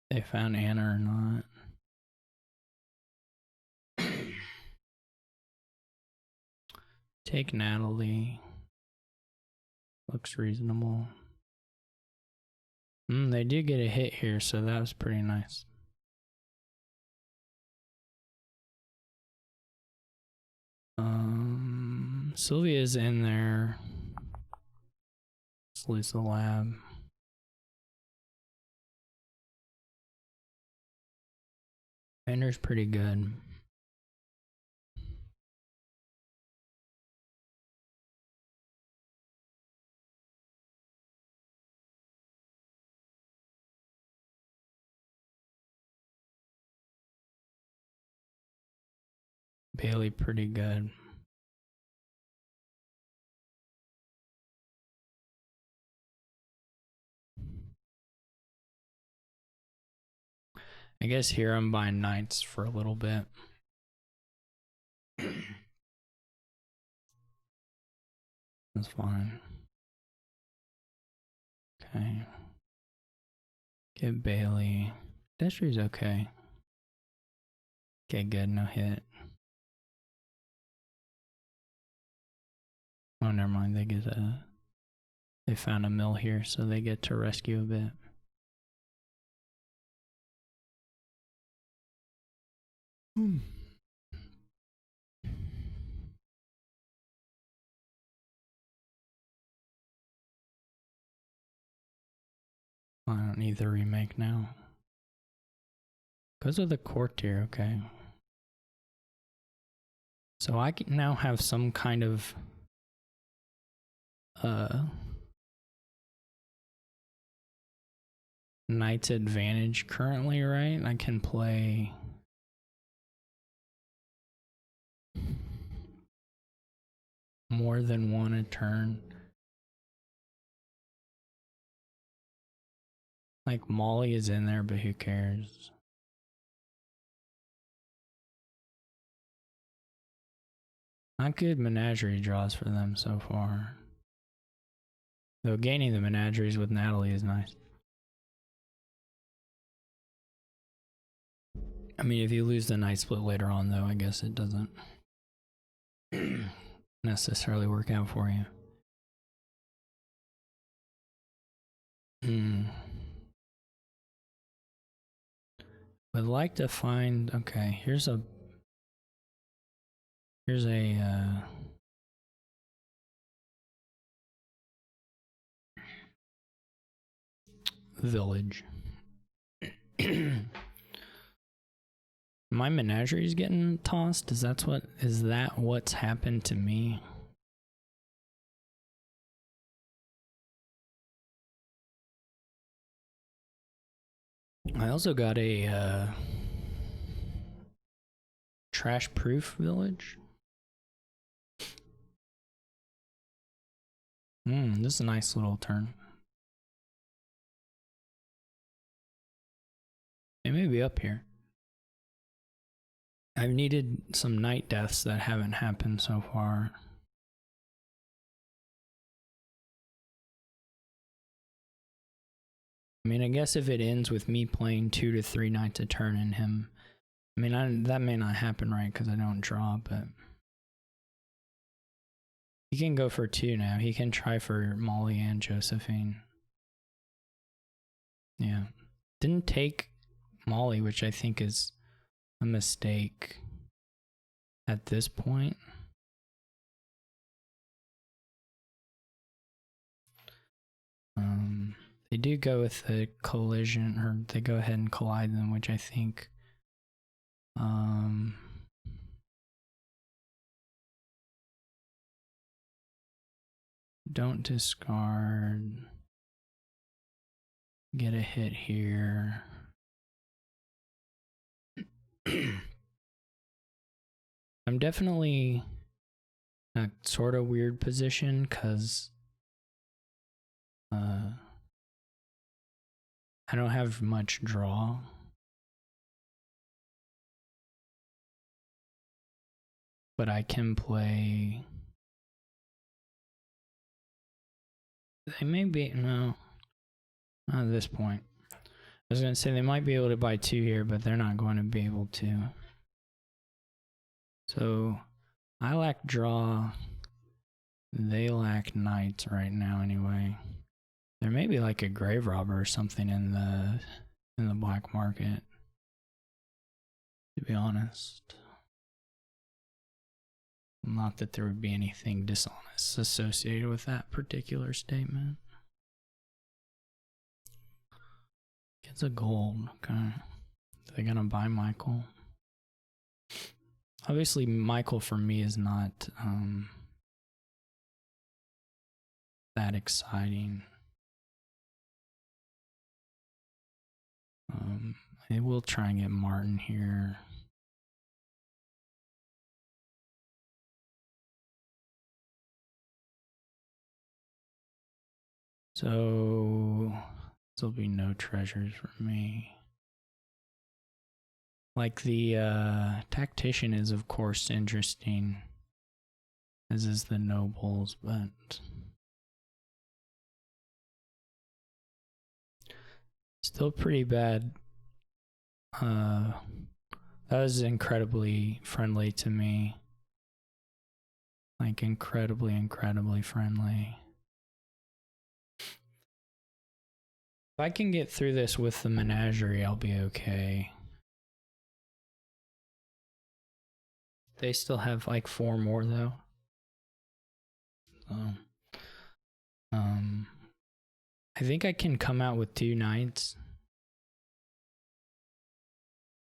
They found Anna or not. Take Natalie. Looks reasonable. They did get a hit here, so that was pretty nice. Sylvia's in there. Let's lose the lab. Bender's pretty good. Bailey pretty good. I guess here I'm buying knights for a little bit. That's fine. Okay. Get Bailey. Destry's okay. Okay, good, no hit. Oh, never mind. They found a mill here, so they get to rescue a bit. I don't need the remake now. Because of the courtier, okay. So I can now have some kind of knight's advantage currently, right? I can play more than one a turn. Like Molly is in there, but who cares? Not good menagerie draws for them so far. Though gaining the menageries with Natalie is nice. I mean, if you lose the night split later on, though, I guess it doesn't necessarily work out for you. Would like to find. Okay, here's a village. My menagerie is getting tossed. Is that what's happened to me? I also got a trash proof village. This is a nice little turn. It may be up here. I've needed some night deaths that haven't happened so far. I mean, I guess if it ends with me playing 2 to 3 nights a turn in him, I mean, that may not happen, right? Because I don't draw, but he can go for 2 now. He can try for Molly and Josephine. Yeah. Didn't take Molly, which I think is a mistake at this point. They do go with the collision, or they go ahead and collide them, which I think don't discard, get a hit here. I'm definitely in a sort of weird position because I don't have much draw. But I can play. They may be, no, not at this point. I was going to say they might be able to buy 2 here, but they're not going to be able to. So I lack draw. They lack knights right now anyway. There may be like a grave robber or something in the black market, to be honest. Not that there would be anything dishonest associated with that particular statement. Gets a gold. Okay. They're gonna buy Michael. Obviously, Michael for me is not that exciting. I will try and get Martin here. So this will be no treasures for me. Like the tactician is of course interesting, as is the nobles, but still pretty bad. That was incredibly friendly to me. Like incredibly friendly. If I can get through this with the menagerie, I'll be okay. They still have like 4 more though. So, I think I can come out with 2 knights,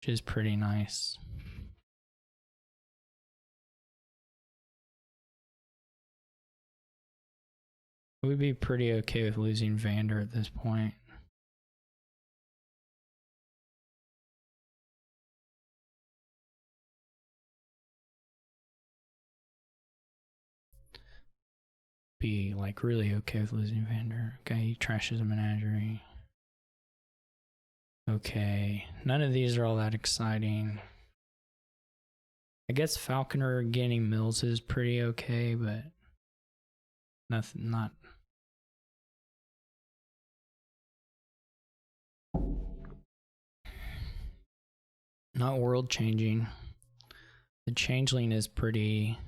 which is pretty nice. We'd be pretty okay with losing Vander at this point. Be like really okay with losing Vander. Okay, he trashes a menagerie. Okay, none of these are all that exciting. I guess Falconer gaining Mills is pretty okay, but nothing, not. Not world changing. The changeling is pretty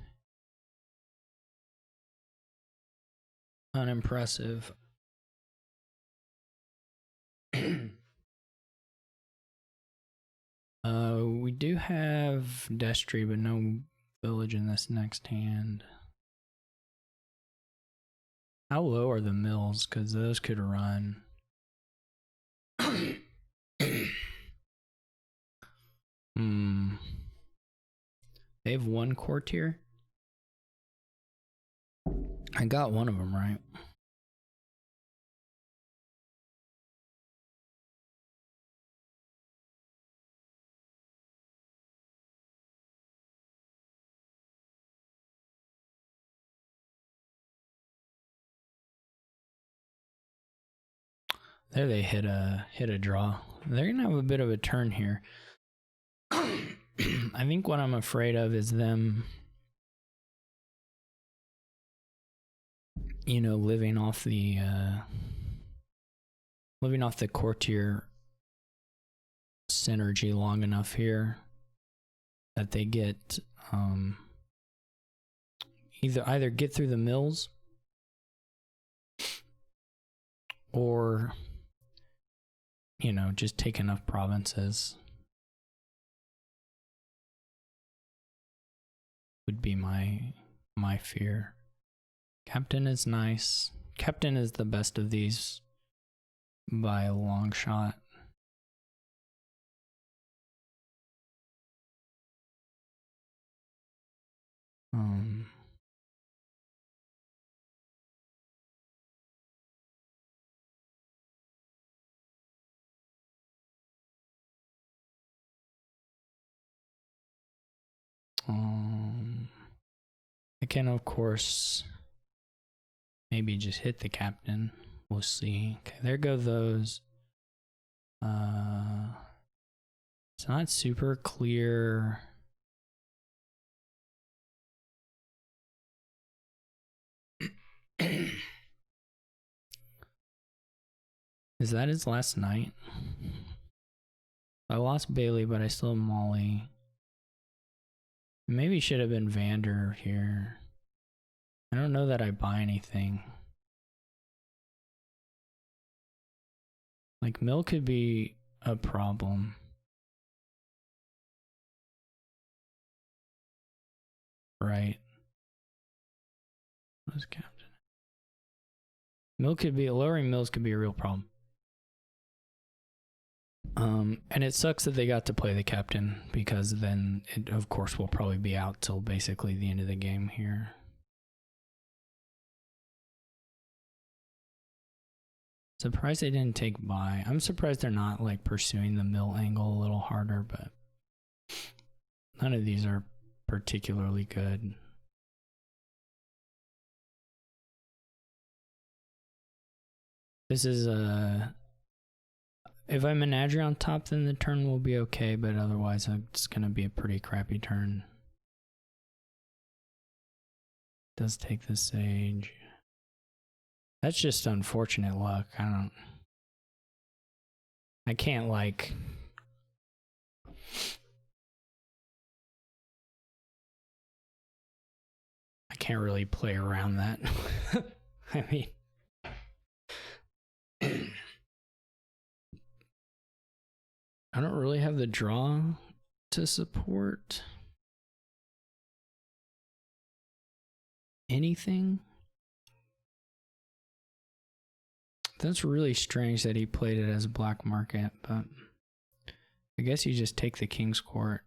unimpressive. We do have Destry, but no village in this next hand. How low are the mills? Because those could run. They have one courtier. I got one of them right. There they hit a draw. They're gonna have a bit of a turn here. I think what I'm afraid of is them, you know, living off the courtier synergy long enough here that they get either get through the mills or, you know, just take enough provinces. Would be my fear. Captain is nice. Captain is the best of these by a long shot. I can, of course, maybe just hit the captain. We'll see. Okay, there go those. It's not super clear. Is that his last night? I lost Bailey, but I still have Molly. Maybe should have been Vander here. I don't know that I buy anything. Like, Mill could be a problem. Right. What's captain? Mill could be, lowering mills could be a real problem. And it sucks that they got to play the captain, because then it, of course, will probably be out till basically the end of the game here. Surprised they didn't take buy. I'm surprised they're not like pursuing the mill angle a little harder, but none of these are particularly good. This is if I Menagerie on top, then the turn will be okay, but otherwise it's gonna be a pretty crappy turn. Does take the sage. That's just unfortunate luck. I can't like... I can't really play around that. I mean... I don't really have the draw to support anything. That's really strange that he played it as a black market, but I guess you just take the King's Court.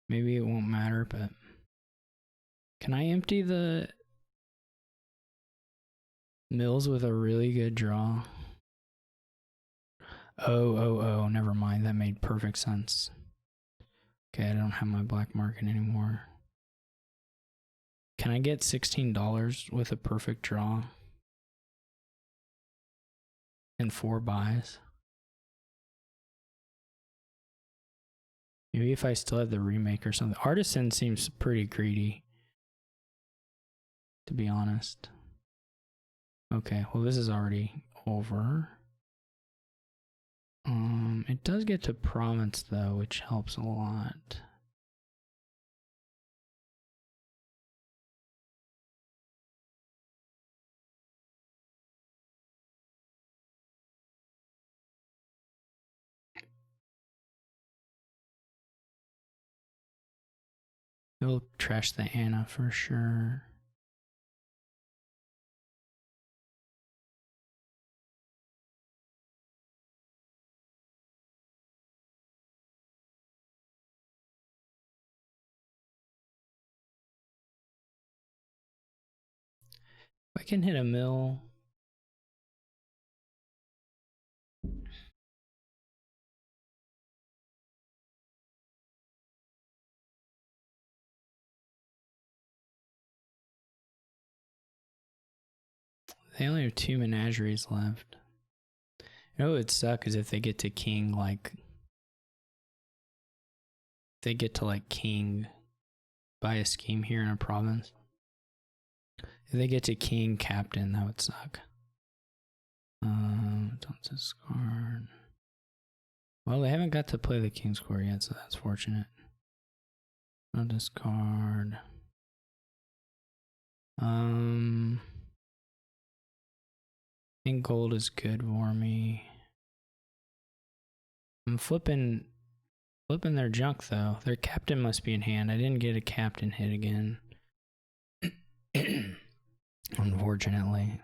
Maybe it won't matter, but can I empty the mills with a really good draw? Oh, never mind. That made perfect sense. Okay, I don't have my black market anymore. Can I get $16 with a perfect draw? And 4 buys? Maybe if I still have the remake or something. Artisan seems pretty greedy, to be honest. Okay, well this is already over. It does get to province though, which helps a lot. He'll trash the Anna for sure. If I can hit a mill. They only have 2 menageries left. You know what would suck is if they get to king, like, they get to like king buy a scheme here in a province. If they get to king captain, that would suck. Don't discard. Well, they haven't got to play the king's court yet, so that's fortunate. No discard. I think gold is good for me. I'm flipping their junk though. Their captain must be in hand. I didn't get a captain hit again. Unfortunately.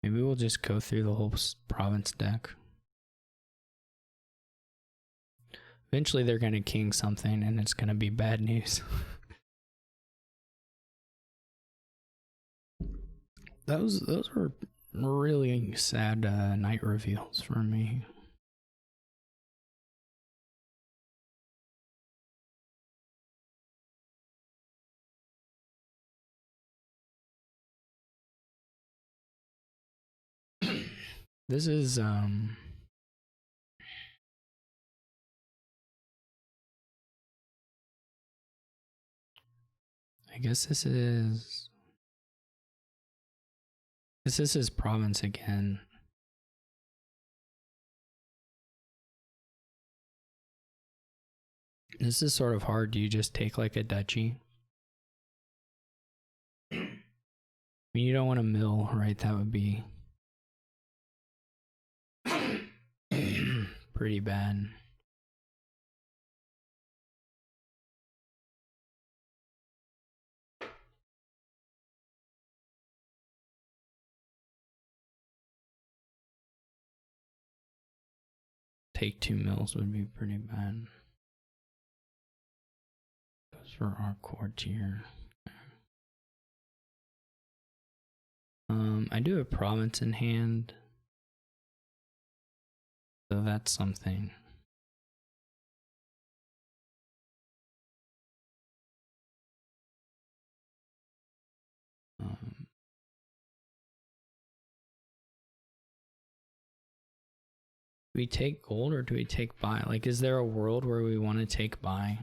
Maybe we'll just go through the whole province deck. Eventually they're going to king something and it's going to be bad news. Those were really sad night reveals for me. This is I guess this is province again. This is sort of hard. Do you just take like a duchy? I mean, you don't want to mill, right? That would be pretty bad. Take 2 mills would be pretty bad. Those for our core tier. I do have province in hand, so that's something. Do we take gold or do we take buy? Like, is there a world where we want to take buy?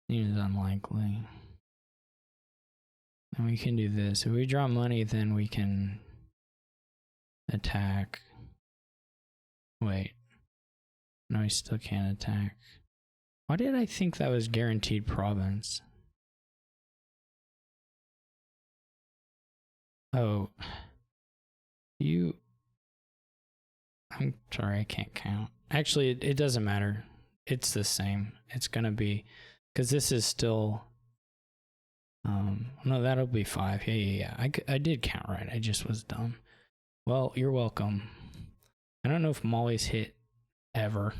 It is unlikely. And we can do this. If we draw money, then we can attack. Wait. No, we still can't attack. Why did I think that was guaranteed province? Oh. I'm sorry, I can't count. Actually, it doesn't matter. It's the same. It's gonna be, because this is still, no, that'll be 5. Yeah. I did count right. I just was dumb. Well, you're welcome. I don't know if Molly's hit ever.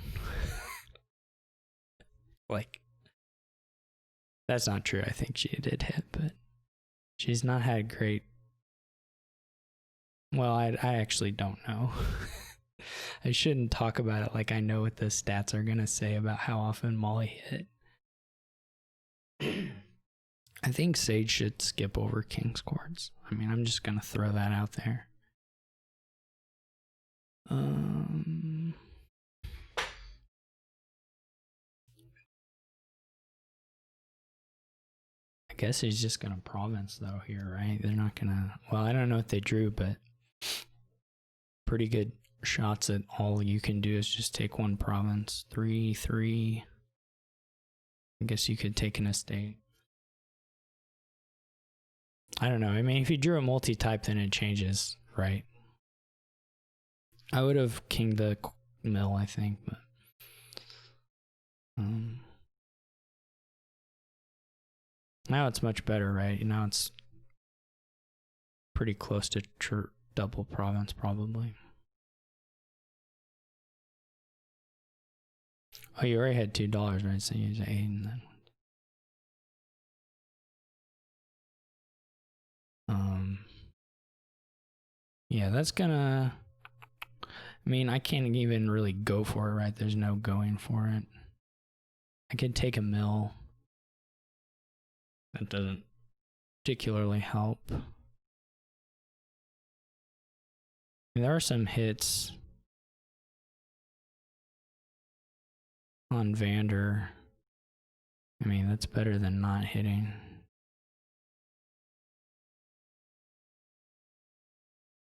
Like, that's not true. I think she did hit, but she's not had great. Well, I actually don't know. I shouldn't talk about it like I know what the stats are gonna say about how often Molly hit. I think Sage should skip over King's Courts. I mean, I'm just gonna throw that out there. guess he's just gonna province though here, right? They're not gonna. Well, I don't know what they drew, but pretty good shots at all you can do is just take one province. 3-3. I guess you could take an estate. I don't know. I mean, if you drew a multi-type, then it changes, right? I would have kinged the mill, I think, but now it's much better, right? Now it's pretty close to double province, probably. Oh, you already had $2, right? So you use 8 and then. Yeah, that's gonna. I mean, I can't even really go for it, right? There's no going for it. I could take a mill. That doesn't particularly help. And there are some hits on Vander. I mean, that's better than not hitting.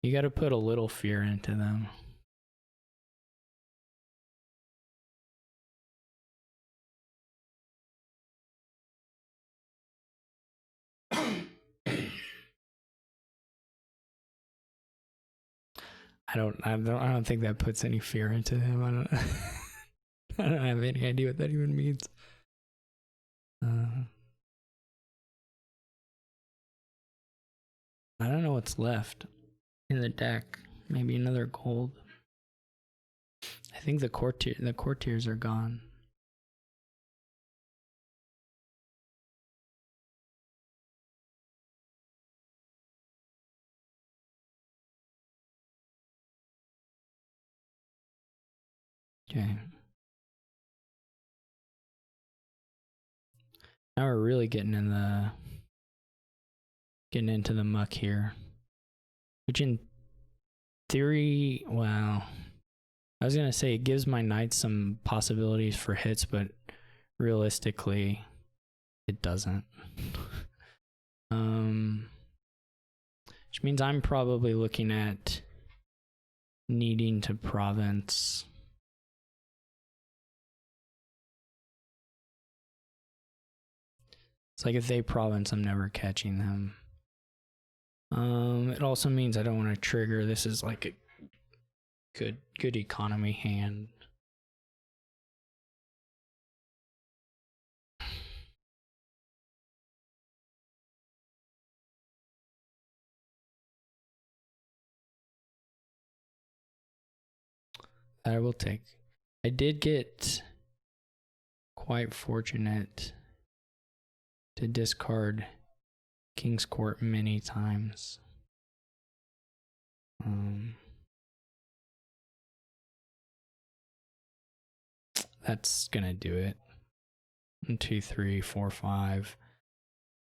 You got to put a little fear into them. I don't think that puts any fear into him. I don't have any idea what that even means. I don't know what's left in the deck. Maybe another gold. I think the courtiers are gone. Okay. Now we're really getting into the muck here. Which in theory, well, I was gonna say it gives my knights some possibilities for hits, but realistically, it doesn't. Which means I'm probably looking at needing to province. It's like if they province, I'm never catching them. It also means I don't want to trigger. This is like a good economy hand. That I will take. I did get quite fortunate to discard King's Court many times. That's gonna do it. 1, 2, 3, 4, 5.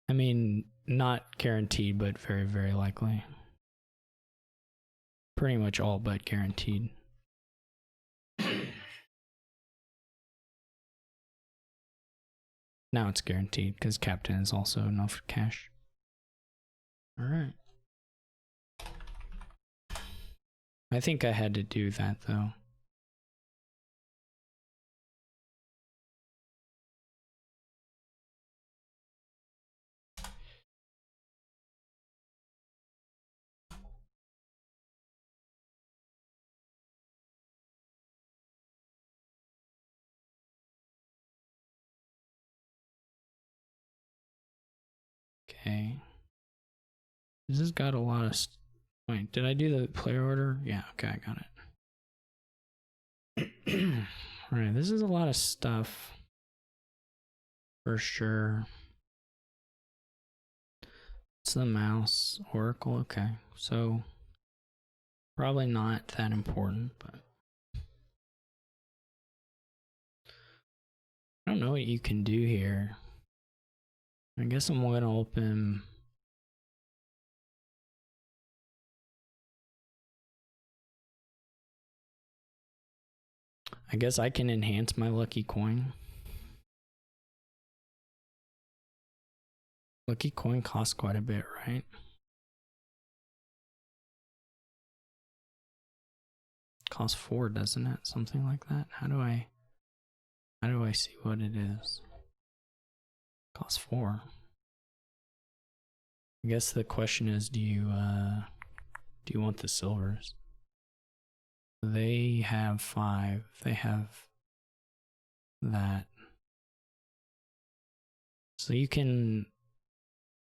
I mean, not guaranteed, but very, very likely. Pretty much all but guaranteed. Now it's guaranteed because captain is also enough cash. All right. I think I had to do that though. Okay. This has got a lot of. Wait, did I do the player order? Yeah, okay, I got it. Alright, this is a lot of stuff. For sure. It's the mouse, Oracle, okay. So, probably not that important, but. I don't know what you can do here. I guess I'm gonna open. I guess I can enhance my lucky coin. Lucky coin costs quite a bit, right? Costs 4, doesn't it? Something like that. How do I see what it is? Costs 4. I guess the question is, do you want the silvers? They have 5. They have that. So you can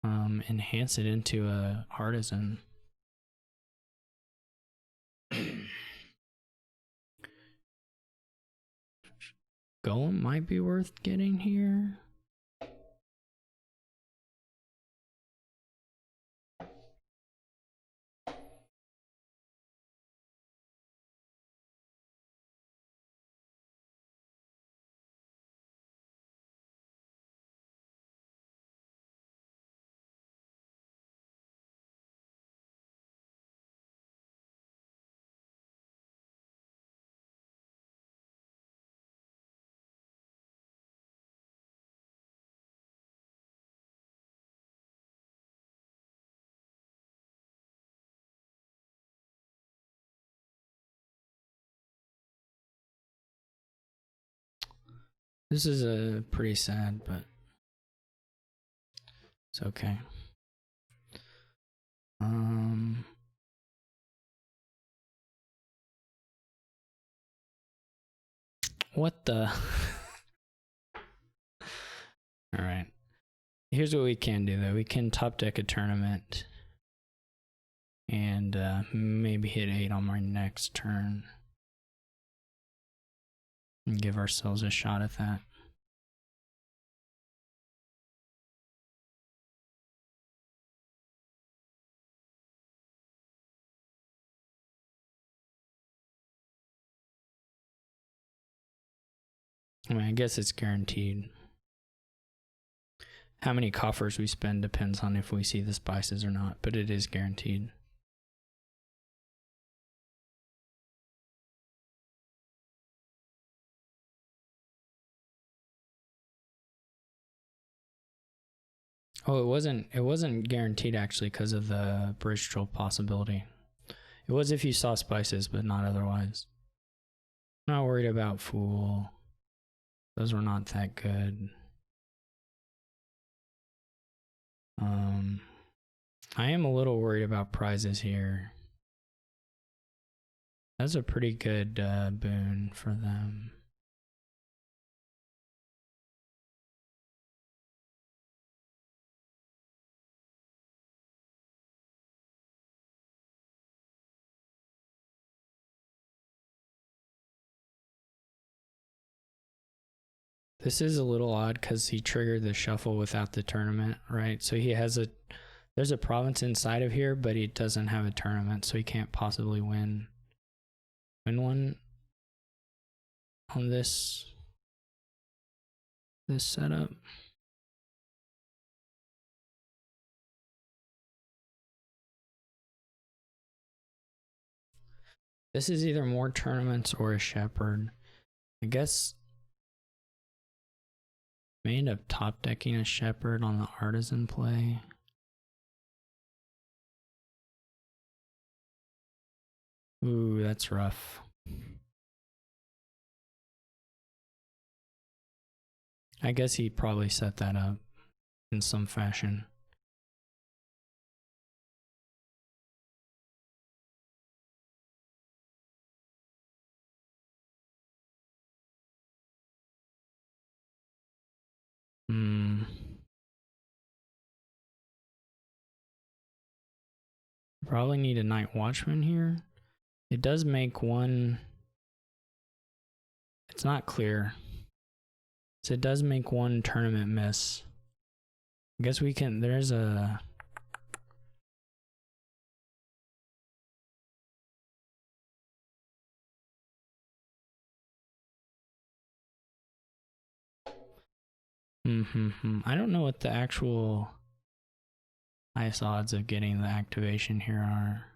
enhance it into a artisan. Golem might be worth getting here. This is a pretty sad, but it's okay. What the? All right. Here's what we can do, though. We can top deck a tournament and maybe hit 8 on my next turn and give ourselves a shot at that. I mean, I guess it's guaranteed. How many coffers we spend depends on if we see the spices or not, but it is guaranteed. Oh, it wasn't guaranteed actually because of the bridge troll possibility. It was if you saw spices, but not otherwise. Not worried about fool. Those were not that good. I am a little worried about prizes here. That's a pretty good boon for them. This is a little odd because he triggered the shuffle without the tournament, right? So he has there's a province inside of here, but he doesn't have a tournament, so he can't possibly win one on this setup. This is either more tournaments or a shepherd. I guess may end up top decking a shepherd on the artisan play. Ooh, that's rough. I guess he probably set that up in some fashion. Probably need a night watchman here. It does make one. It's not clear. So it does make one tournament miss. I guess we can. There's a. I don't know what the actual highest odds of getting the activation here are.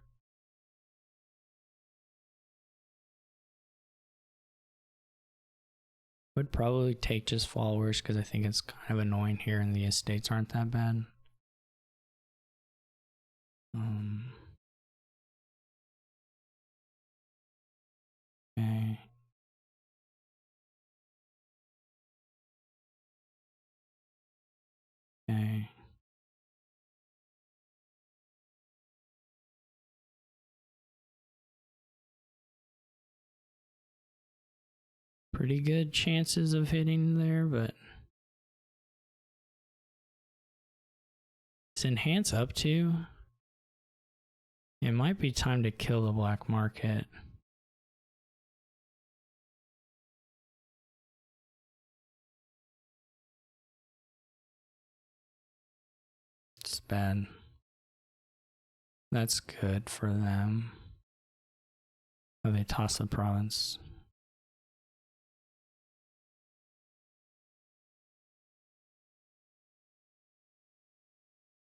Would probably take just followers because I think it's kind of annoying here and the estates aren't that bad. Okay. Okay. Pretty good chances of hitting there, but is enhance up to? It might be time to kill the black market. It's bad. That's good for them. Oh, they toss the province.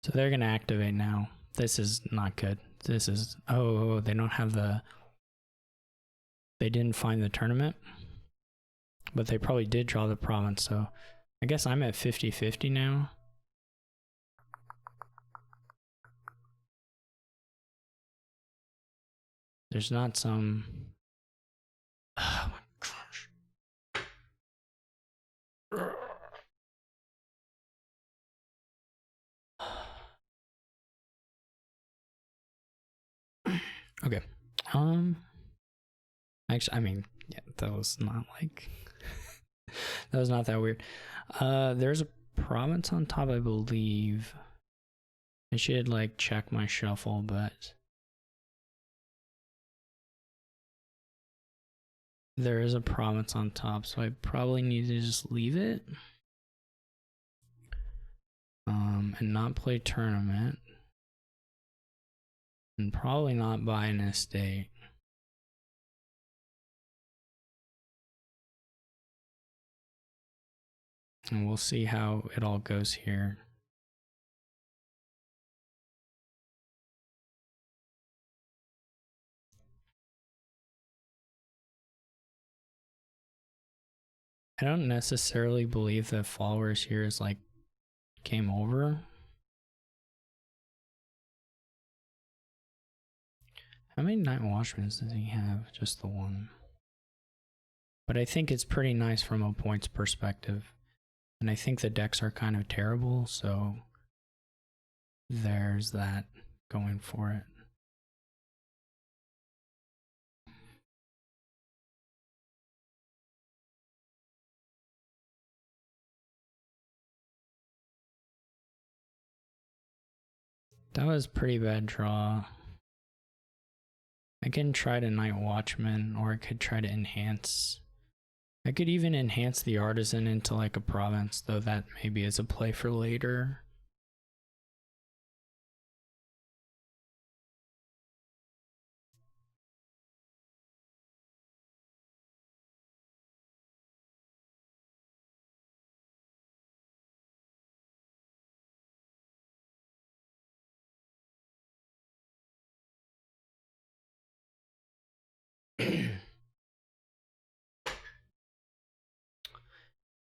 So they're gonna activate now. This is not good. This is, oh, they don't have the, they didn't find the tournament, but they probably did draw the province. So I guess I'm at 50-50 now. There's not some, oh my gosh. Okay. Actually, I mean, yeah, that was not like that was not that weird. There's a province on top, I believe. I should like check my shuffle, but there is a province on top, so I probably need to just leave it. And not play tournament. And probably not buy an estate. And we'll see how it all goes here. I don't necessarily believe that followers here is like game over. How many Night Watchmen does he have? Just the one. But I think it's pretty nice from a points perspective. And I think the decks are kind of terrible, so there's that going for it. That was a pretty bad draw. I can try to Night Watchman, or I could try to enhance. I could even enhance the Artisan into like a province, though that maybe is a play for later.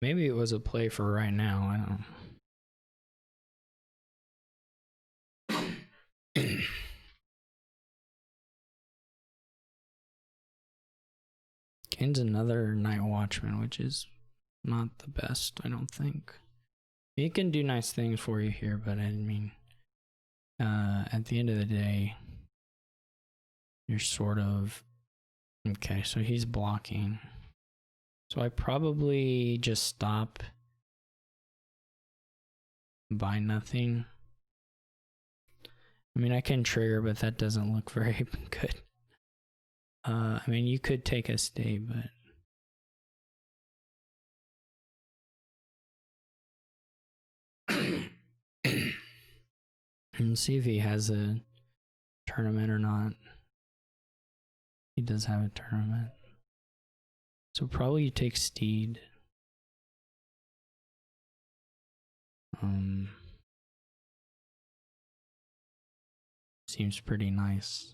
Maybe it was a play for right now, I don't know. Gains another Night Watchman, which is not the best, I don't think. He can do nice things for you here, but I mean, at the end of the day, you're sort of... Okay, so he's blocking. So I probably just stop, buy nothing. I mean, I can trigger, but that doesn't look very good. I mean, you could take a stay, but... and see if he has a tournament or not. He does have a tournament. So probably you take Steed. Seems pretty nice.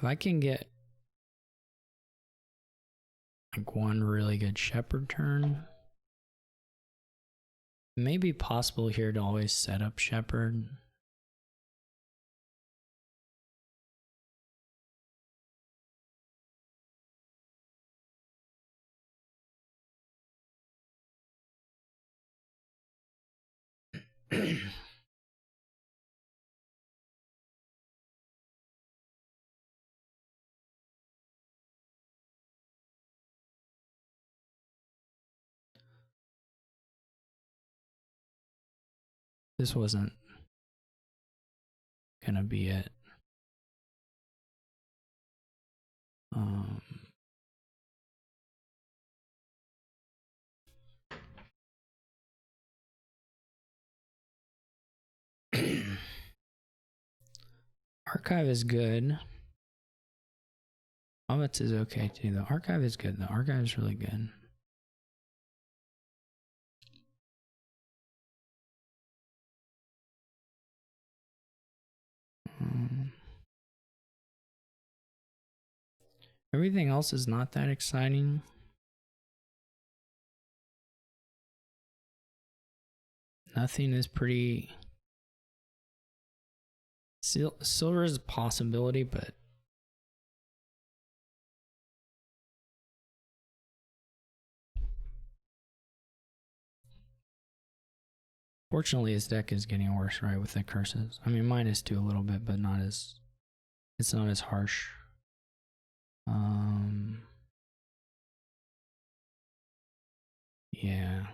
If I can get like one really good shepherd turn, it may be possible here to always set up shepherd. This wasn't gonna be it. Archive is good. Omits is okay too. The archive is good. The archive is really good. Everything else is not that exciting. Nothing is pretty. Silver is a possibility, but fortunately his deck is getting worse, right, with the curses. I mean, mine is too a little bit, but not as. It's not as harsh. Yeah.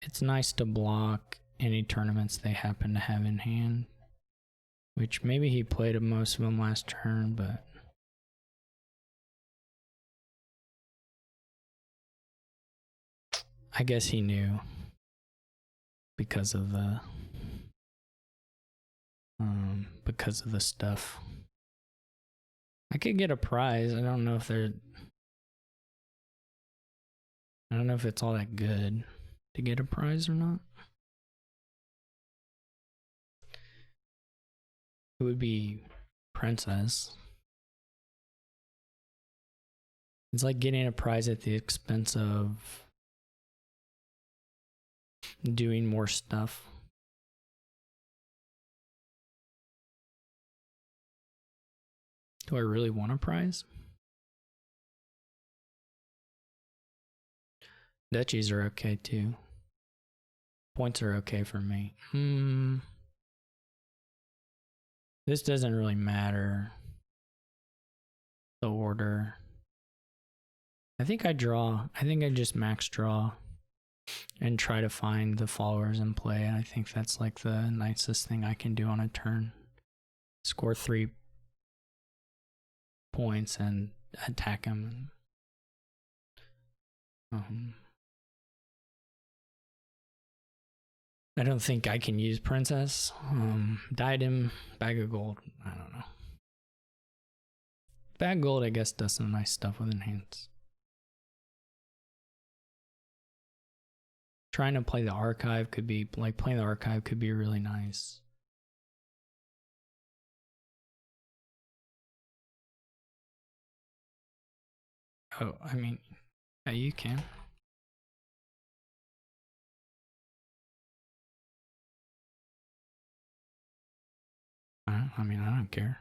It's nice to block any tournaments they happen to have in hand, which maybe he played most of them last turn, but I guess he knew because of the stuff. I could get a prize. I don't know if it's all that good to get a prize or not. It would be princess. It's like getting a prize at the expense of doing more stuff. Do I really want a prize? Duchies are okay too. Points are okay for me. This doesn't really matter. The order. I think I draw. I think I just max draw and try to find the followers in play. I think that's like the nicest thing I can do on a turn. Score 3 points and attack him. I don't think I can use princess. Diadem, bag of gold. I don't know. Bag of gold, I guess, does some nice stuff with enhance. Trying to play the archive could be like playing the archive could be really nice. Oh, I mean, yeah, you can. I mean, I don't care.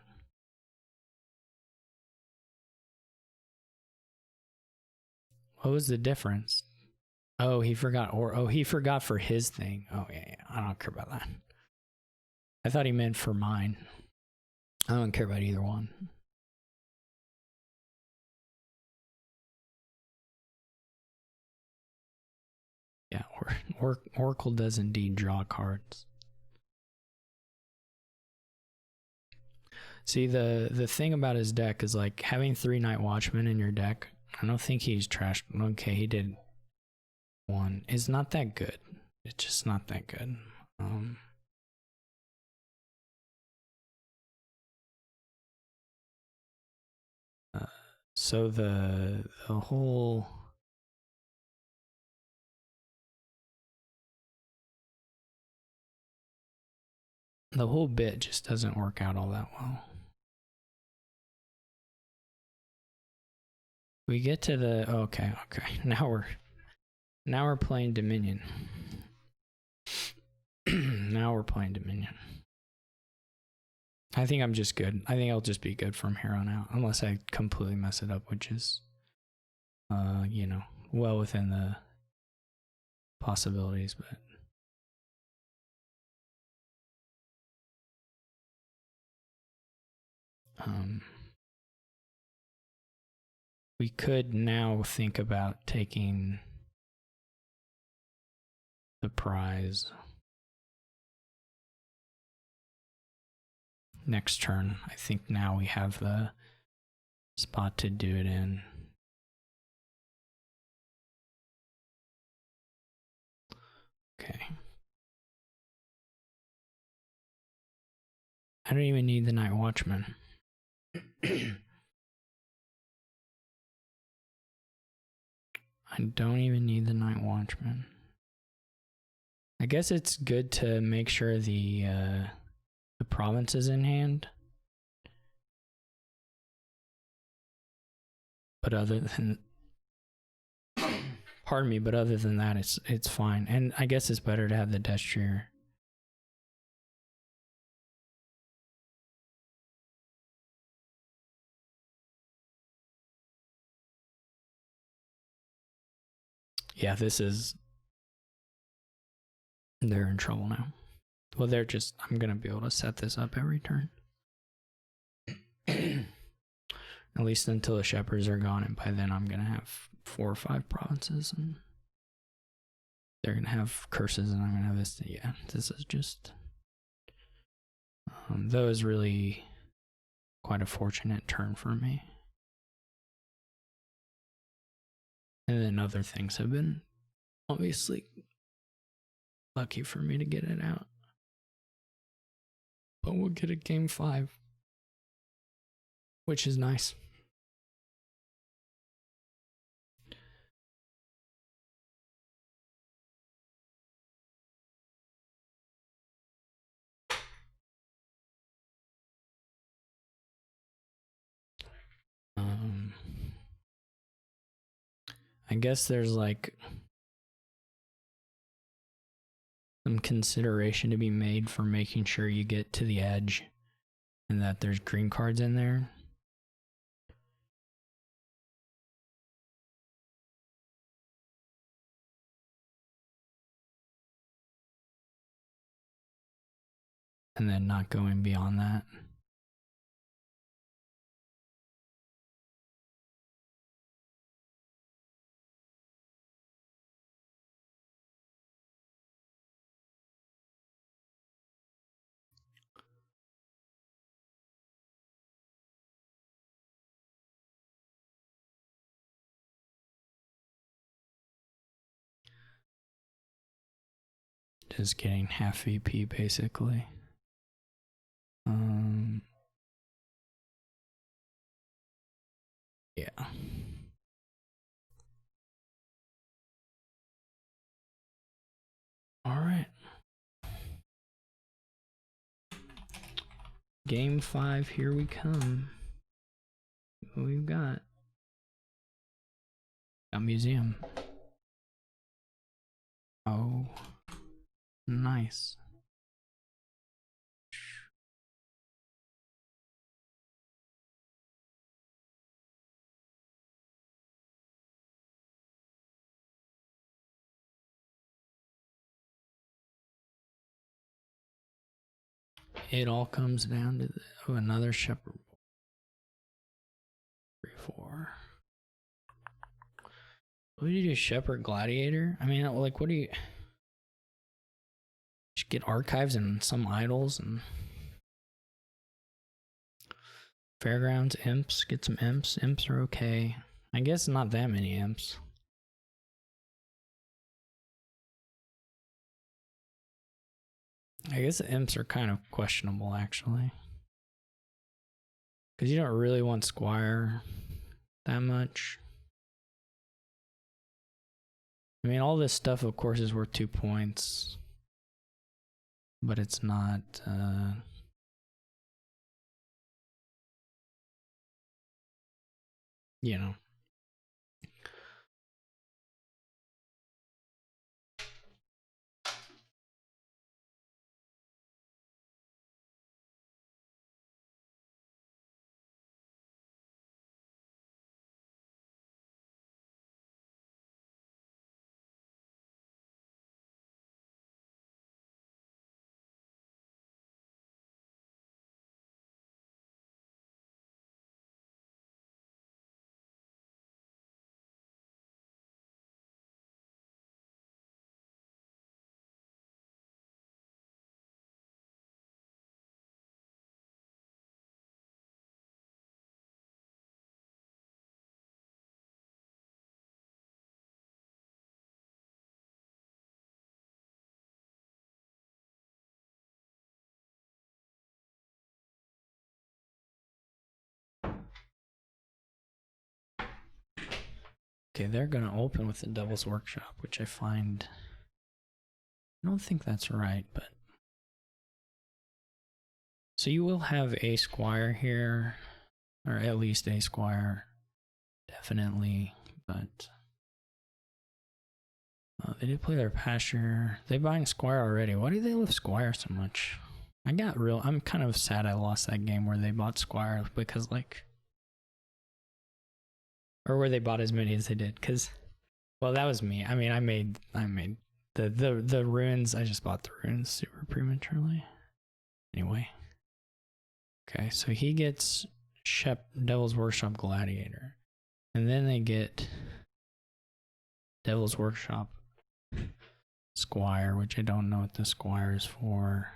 What was the difference? Oh, he forgot. He forgot for his thing. Oh, yeah. I don't care about that. I thought he meant for mine. I don't care about either one. Yeah, Oracle does indeed draw cards. See, the thing about his deck is like having 3 Night Watchmen in your deck. I don't think he's trashed. Okay, he did 1. It's not that good. It's just not that good. So the whole The whole bit just doesn't work out all that well. We get to the okay. Now we're playing Dominion. Now we're playing Dominion. I think I'm just good. I think I'll just be good from here on out, unless I completely mess it up, which is, you know, well within the possibilities. But we could now think about taking the prize next turn. I think now we have the spot to do it in. Okay. I don't even need the Night Watchman. I don't even need the Night Watchman. I guess it's good to make sure the province is in hand. But other than pardon me, but other than that it's fine. And I guess it's better to have the Destrier. Yeah, they're in trouble now. Well, I'm gonna be able to set this up every turn. At least until the shepherds are gone, and by then I'm gonna have 4 or 5 provinces, and they're gonna have curses, and I'm gonna have this. Yeah, this is just. That was really quite a fortunate turn for me. And then other things have been obviously lucky for me to get it out. But we'll get a game 5, which is nice. I guess there's like some consideration to be made for making sure you get to the edge and that there's green cards in there. And then not going beyond that. Just getting half VP basically. Yeah. All right. Game 5, here we come. What we've got a museum. Oh, nice. It all comes down to another shepherd. 3-4. What do you do, shepherd gladiator? I mean, like, what do you? Just get archives and some idols and fairgrounds imps. Get some imps. Imps are okay. I guess not that many imps. I guess the imps are kind of questionable, actually. Because you don't really want Squire that much. I mean, all this stuff, of course, is worth 2 points. but it's not you know. Okay, they're gonna open with the Devil's Workshop, which I don't think that's right, but so you will have a squire here, or at least a squire, definitely, but they did play their pasture. They buying squire already. Why do they love squire so much? I'm kind of sad I lost that game where they bought squire because like, or where they bought as many as they did, because, well, that was me. I mean, I made the runes. I just bought the runes super prematurely. Anyway, okay, so he gets Devil's Workshop Gladiator, and then they get Devil's Workshop Squire, which I don't know what the Squire is for.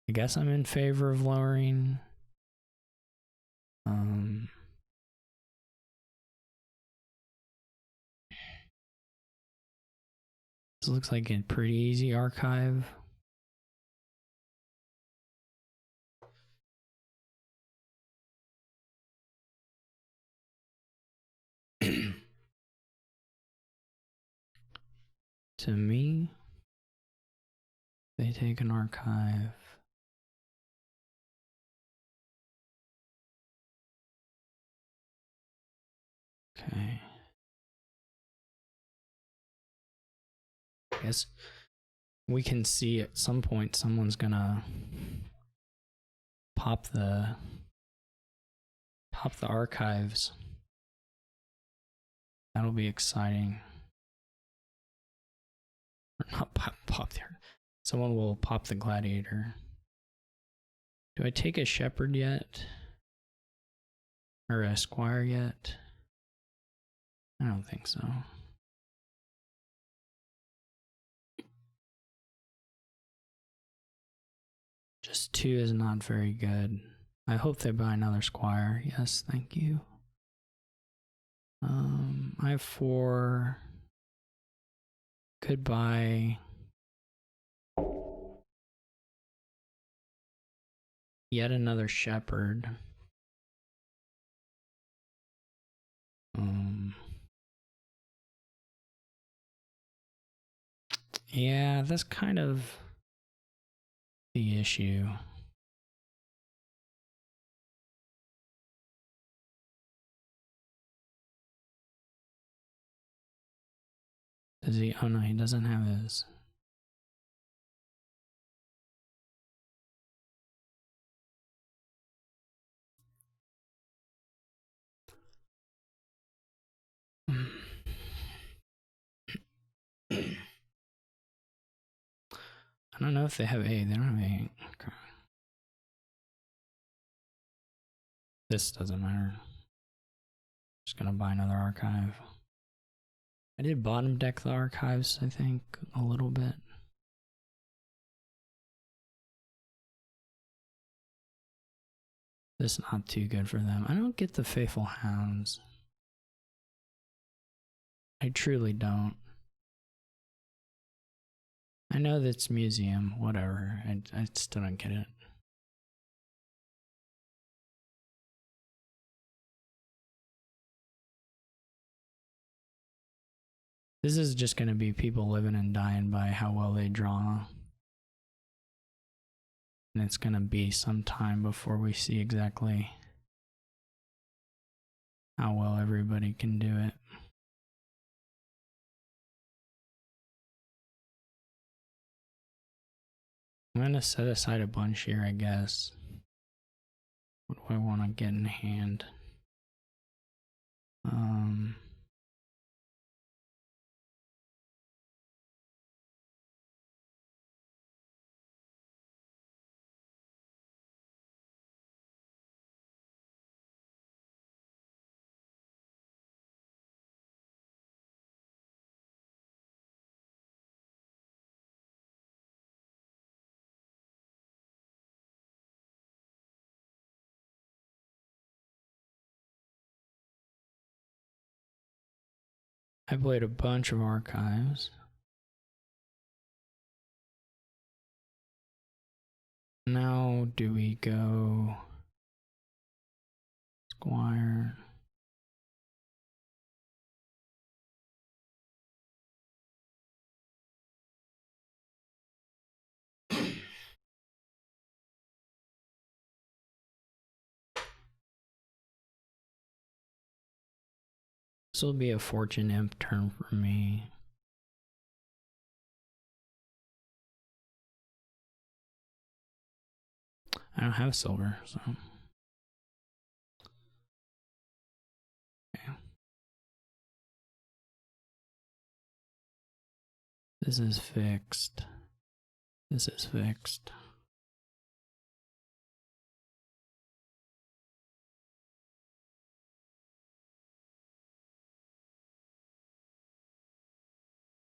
I guess I'm in favor of lowering. This looks like a pretty easy archive. To me, they take an archive. Okay. I guess we can see at some point someone's gonna pop the archives. That'll be exciting. Or not pop there. Someone will pop the gladiator. Do I take a shepherd yet? Or a squire yet? I don't think so. Just 2 is not very good. I hope they buy another squire. Yes, thank you. I have 4. Could buy yet another shepherd. Yeah, that's kind of the issue. Does he? Oh no, he doesn't have his. I don't know if they have A. They don't have A. Okay. This doesn't matter. Just gonna buy another archive. I did bottom deck the archives, I think, a little bit. This is not too good for them. I don't get the Faithful Hounds. I truly don't. I know that's museum, whatever. I still don't get it. This is just going to be people living and dying by how well they draw. And it's gonna be some time before we see exactly how well everybody can do it. I'm gonna set aside a bunch here, I guess. What do I want to get in hand? I played a bunch of archives. Now do we go Squire? This will be a fortune imp turn for me. I don't have silver, so. Okay. This is fixed. This is fixed.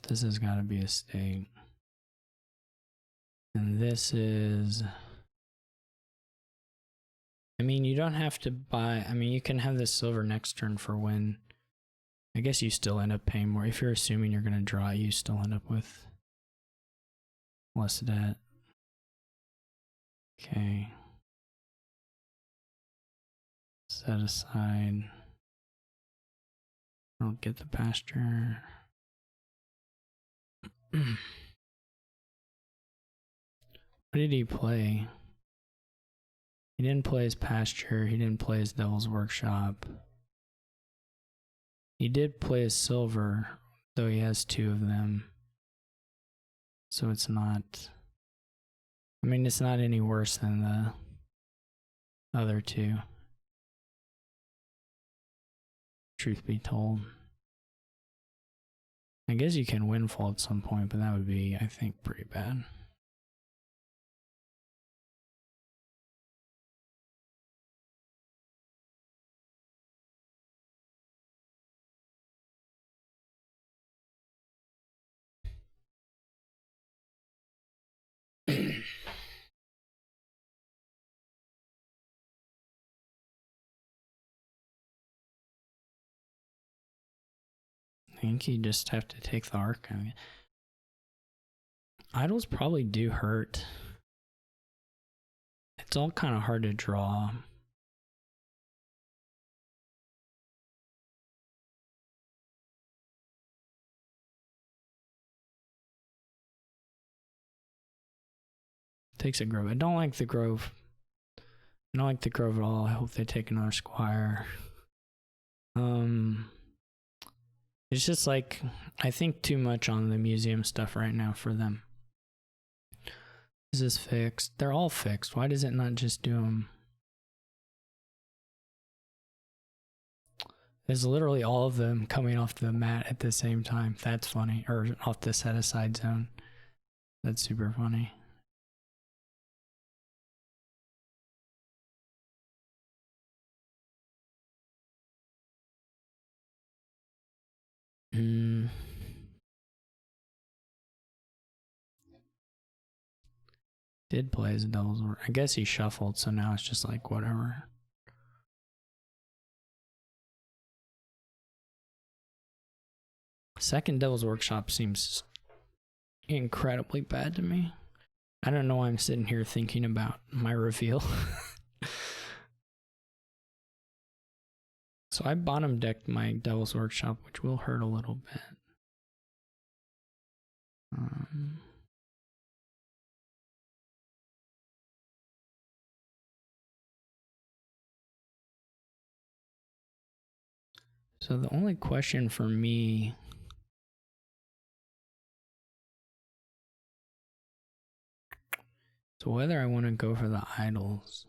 This has got to be a state. And this is... I mean, you don't have to buy... I mean, you can have this silver next turn for when... I guess you still end up paying more. If you're assuming you're going to draw, you still end up with less debt. Okay. Set aside. I'll get the pasture. What did he play? He didn't play his pasture. He didn't play his Devil's Workshop. He did play his silver, though he has 2 of them. So it's not... I mean, it's not any worse than the other 2. Truth be told. I guess you can windfall at some point, but that would be, I think, pretty bad. I think you just have to take the arc. I mean, idols probably do hurt. It's all kind of hard to draw. Takes a grove. I don't like the grove. I don't like the grove at all. I hope they take another squire. It's just like, I think too much on the museum stuff right now for them. This is fixed. They're all fixed. Why does it not just do them? There's literally all of them coming off the mat at the same time. That's funny. Or off the set aside zone. That's super funny. Did play as a Devil's Workshop. I guess he shuffled, so now it's just like whatever. Second Devil's Workshop seems incredibly bad to me. I don't know why I'm sitting here thinking about my reveal. So I bottom decked my Devil's Workshop, which will hurt a little bit. So the only question for me is whether I want to go for the idols.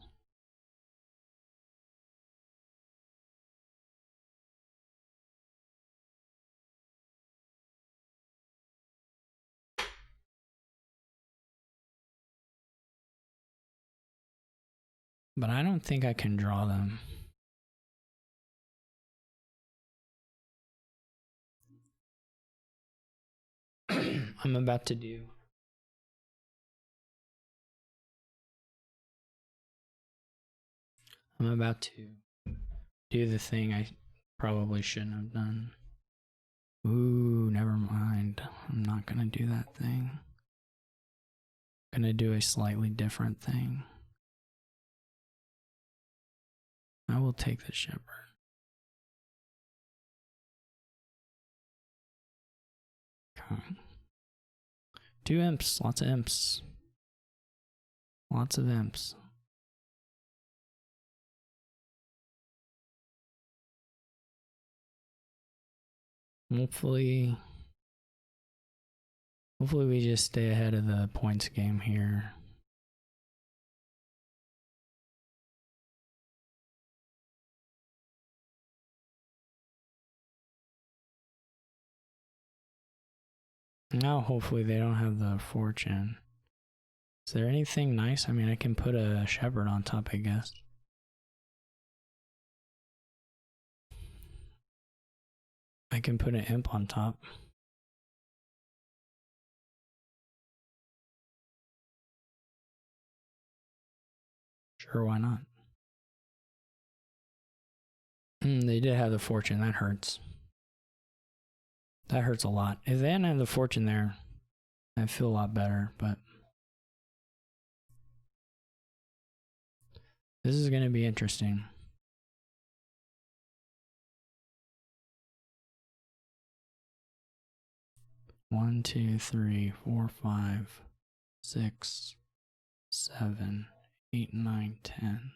But I don't think I can draw them. I'm about to do the thing I probably shouldn't have done. Ooh, never mind. I'm not gonna do that thing. I'm gonna do a slightly different thing. I will take the shepherd. Okay. 2 imps, lots of imps. Lots of imps. Hopefully we just stay ahead of the points game here. Now hopefully they don't have the fortune. Is there anything nice? I mean, I can put a shepherd on top, I guess. I can put an imp on top. Sure, why not? They did have the fortune. That hurts. That hurts a lot. If they hadn't had the fortune there, I feel a lot better, but this is going to be interesting. One, 2, 3, 4, 5, 6, 7, 8, 9, 10,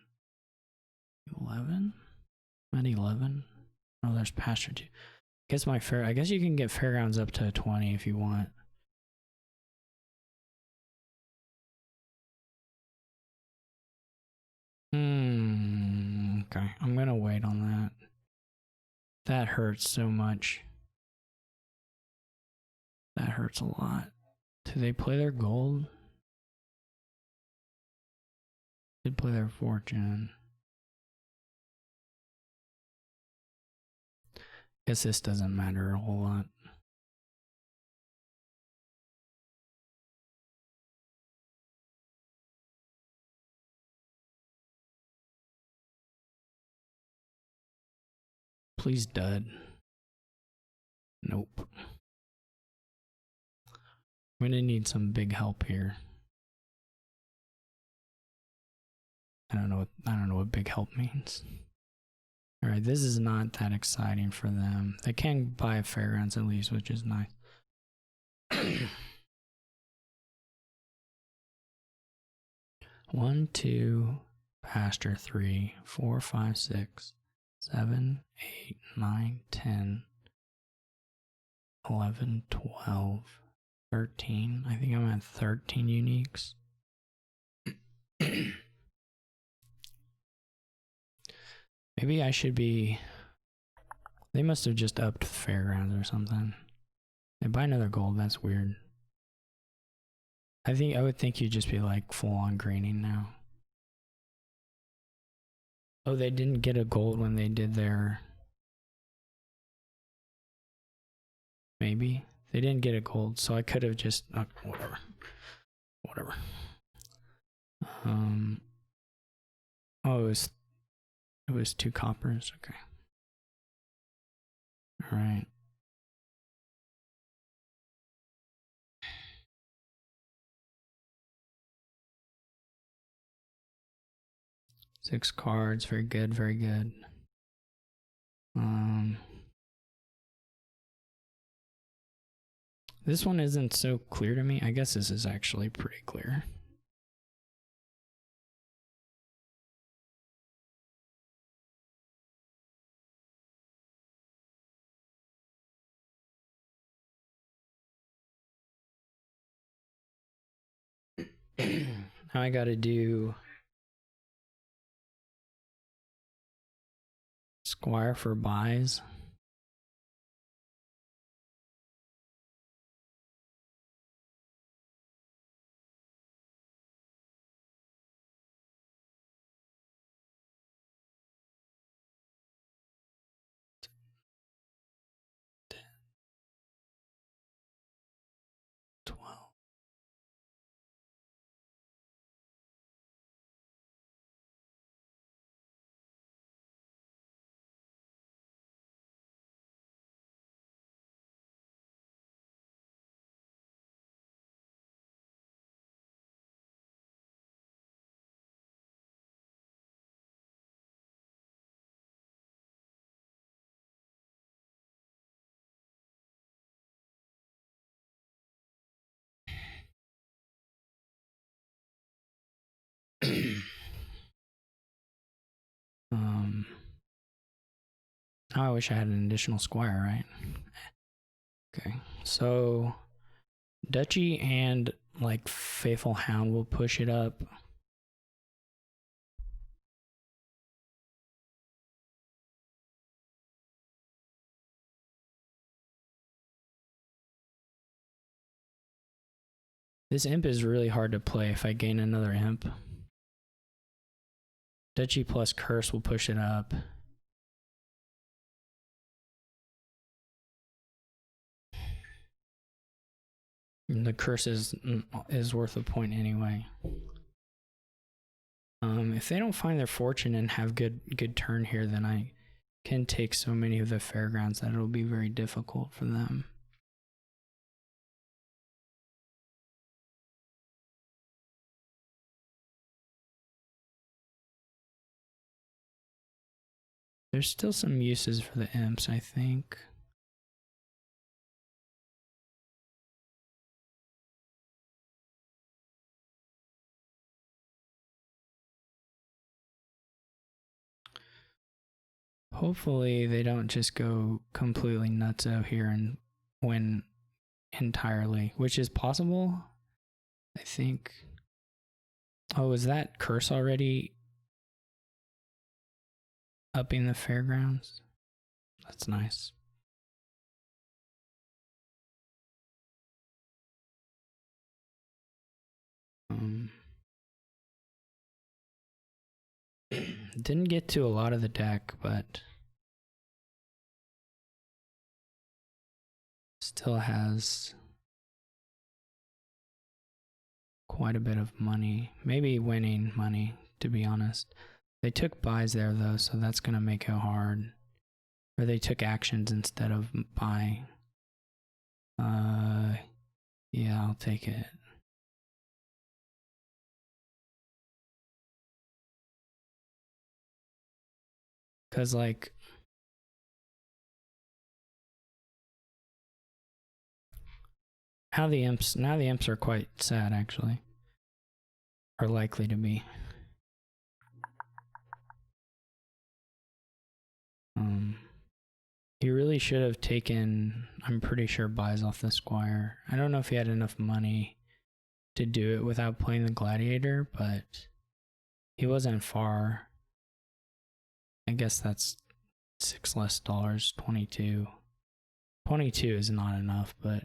11. I'm at 11. Oh, there's pasture too. I guess you can get fairgrounds up to 20 if you want. Okay, I'm gonna wait on that. That hurts so much. That hurts a lot. Do they play their gold? Did play their fortune. Guess this doesn't matter a whole lot. Please dud. Nope. I'm gonna need some big help here. I don't know what big help means. Alright, this is not that exciting for them. They can buy a fairgrounds at least, which is nice. 1, 2, pasture 3, 4, 5, 6, 7, 8, 9, 10, 11, 12, 13. I think I'm at 13 uniques. Maybe I should be... They must have just upped the fairgrounds or something. They buy another gold, that's weird. I would think you'd just be like full on greening now. Oh, they didn't get a gold when they did their... Maybe. They didn't get a gold, so I could have just... Whatever. Oh, it was 2 coppers, okay. Alright. Six cards, very good, very good. This one isn't so clear to me. I guess this is actually pretty clear. Now I gotta do Squire for buys. I wish I had an additional Squire, right? Okay, so Duchy and like Faithful Hound will push it up. This imp is really hard to play if I gain another imp. Duchy plus curse will push it up. And the curse is worth a point anyway. If they don't find their fortune and have good turn here, then I can take so many of the fairgrounds that it'll be very difficult for them. There's still some uses for the imps, I think. Hopefully they don't just go completely nutso here and win entirely, which is possible, I think. Oh, is that curse already upping the fairgrounds? That's nice. Didn't get to a lot of the deck, but still has quite a bit of money. Maybe winning money, to be honest. They took buys there though, so that's gonna make it hard. Or they took actions instead of buying. Yeah, I'll take it. Cause like now the imps are quite sad actually. Are likely to be. He really should have taken, I'm pretty sure, buys off the Squire. I don't know if he had enough money to do it without playing the Gladiator, but he wasn't far. I guess that's $6 less, 22. 22 is not enough, but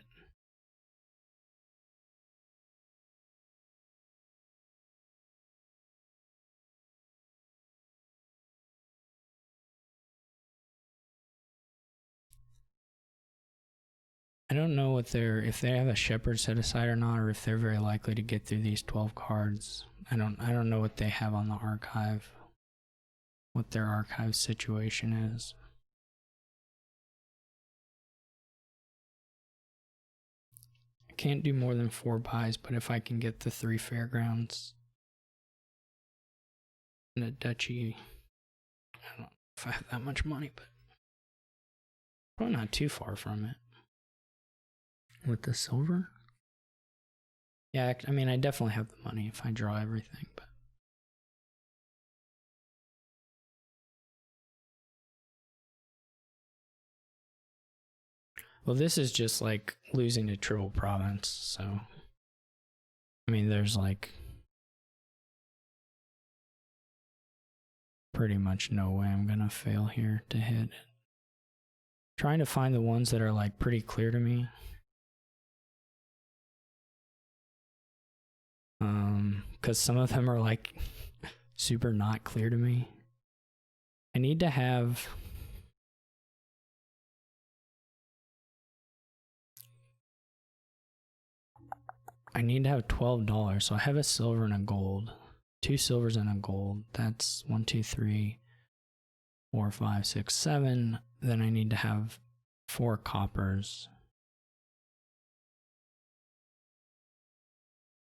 I don't know if they have a shepherd set aside or not, or if they're very likely to get through these 12 cards. I don't know what they have on the archive, what their archive situation is. I can't do more than 4 buys, but if I can get the 3 fairgrounds and a duchy, I don't know if I have that much money, but probably not too far from it. With the silver? Yeah, I mean, I definitely have the money if I draw everything, but well, this is just like losing to Triple Province, so I mean, there's like pretty much no way I'm gonna fail here to hit. Trying to find the ones that are like pretty clear to me. Because some of them are like super not clear to me. I need to have $12, so I have a silver and a gold. 2 silvers and a gold. That's 1, 2, 3, 4, 5, 6, 7. Then I need to have 4 coppers.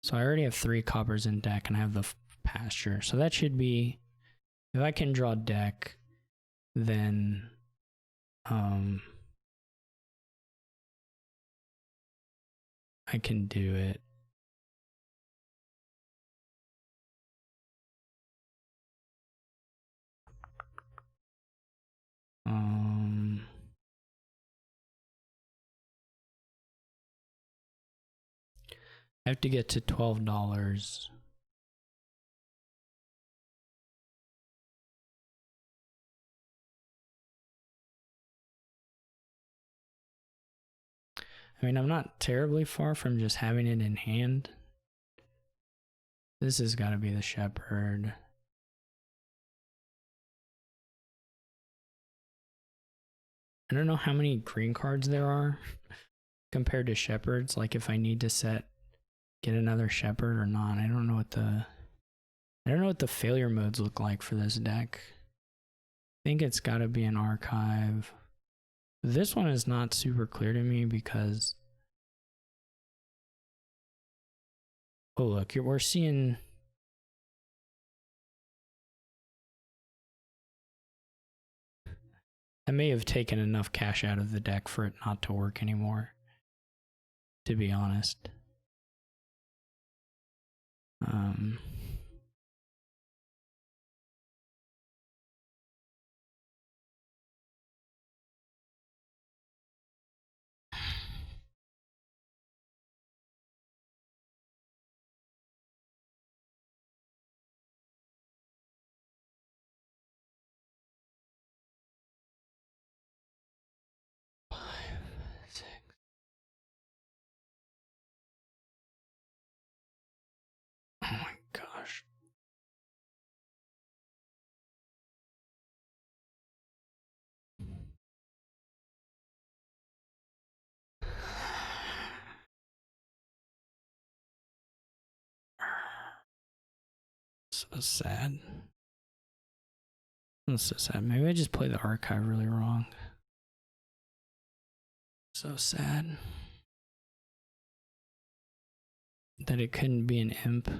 So I already have 3 coppers in deck and I have the pasture. So that should be, if I can draw deck, then I can do it. I have to get to $12. I mean, I'm not terribly far from just having it in hand. This has got to be the shepherd. I don't know how many green cards there are compared to shepherds. Like if I need to get another shepherd or not. I don't know what the failure modes look like for this deck. I think it's got to be an archive. This one is not super clear to me because, oh look, we're seeing I may have taken enough cash out of the deck for it not to work anymore, to be honest. Oh my gosh. So sad. That's so sad. Maybe I just played the archive really wrong. So sad that it couldn't be an imp.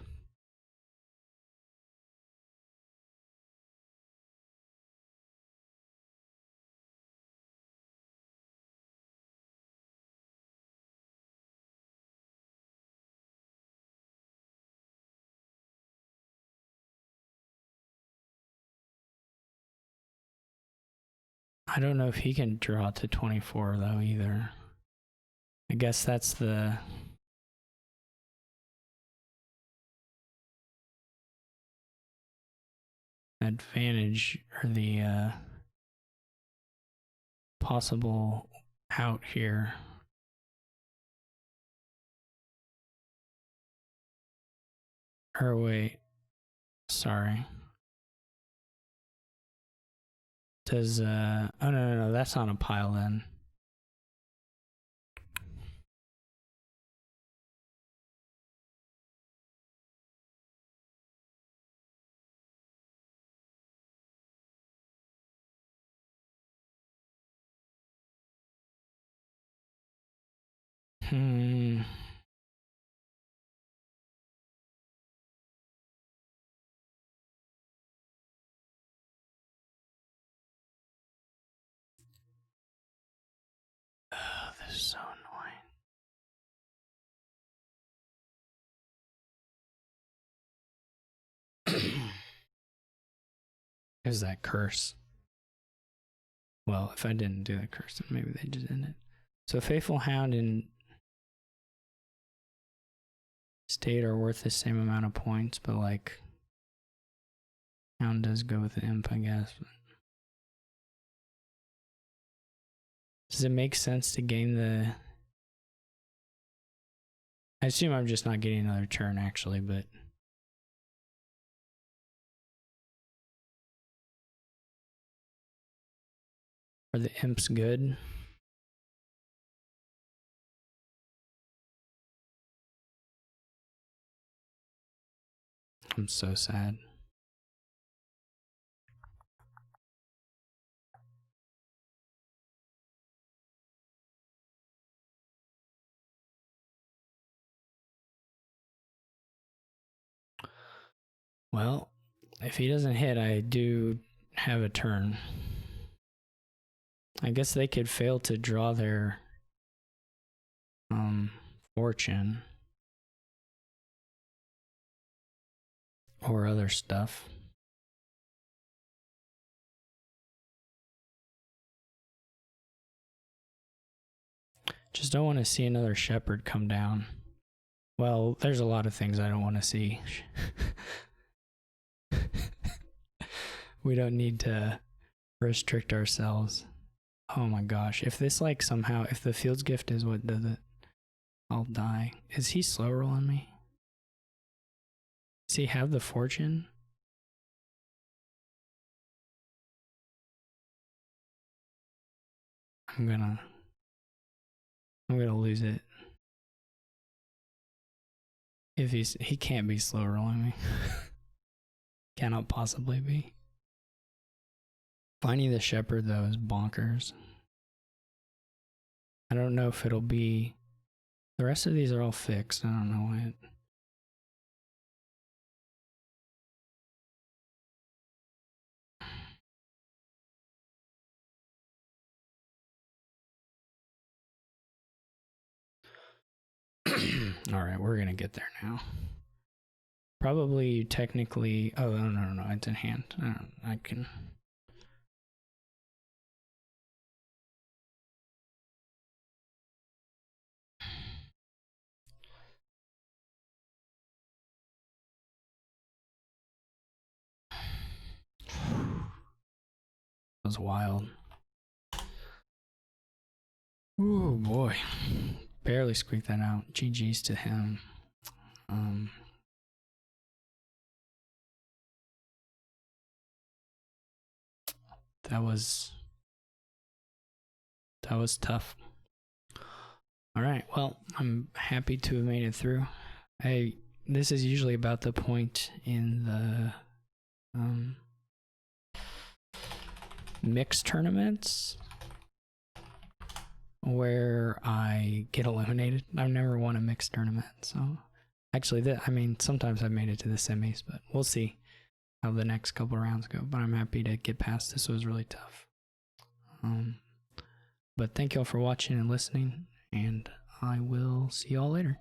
I don't know if he can draw to 24 though either. I guess that's the advantage or the possible out here. Or wait, sorry. Does oh no, that's not a pile then. Oh, this is so annoying. Is that curse? Well, if I didn't do the curse, then maybe they just ended. So Faithful Hound and State are worth the same amount of points, but like Hound does go with the imp, I guess. Does it make sense to gain the... I assume I'm just not getting another turn, actually, but... Are the imps good? I'm so sad. Well, if he doesn't hit, I do have a turn. I guess they could fail to draw their fortune or other stuff. Just don't want to see another shepherd come down. Well, there's a lot of things I don't want to see. We don't need to restrict ourselves. Oh my gosh. If this, like, somehow, if the Field's Gift is what does it, I'll die. Is he slow rolling me? Does he have the fortune? I'm gonna lose it. If he can't be slow rolling me. Cannot possibly be. Finding the shepherd, though, is bonkers. I don't know if it'll be... The rest of these are all fixed. I don't know it. Alright, we're gonna get there now. Probably technically... Oh, no, it's in hand. I can... That was wild. Oh boy. Barely squeaked that out. GG's to him. That was tough. Alright, well, I'm happy to have made it through. This is usually about the point in the mixed tournaments where I get eliminated. I've never won a mixed tournament, so actually, sometimes I've made it to the semis, but we'll see how the next couple of rounds go. But I'm happy to get past this. It was really tough. But thank you all for watching and listening, and I will see you all later.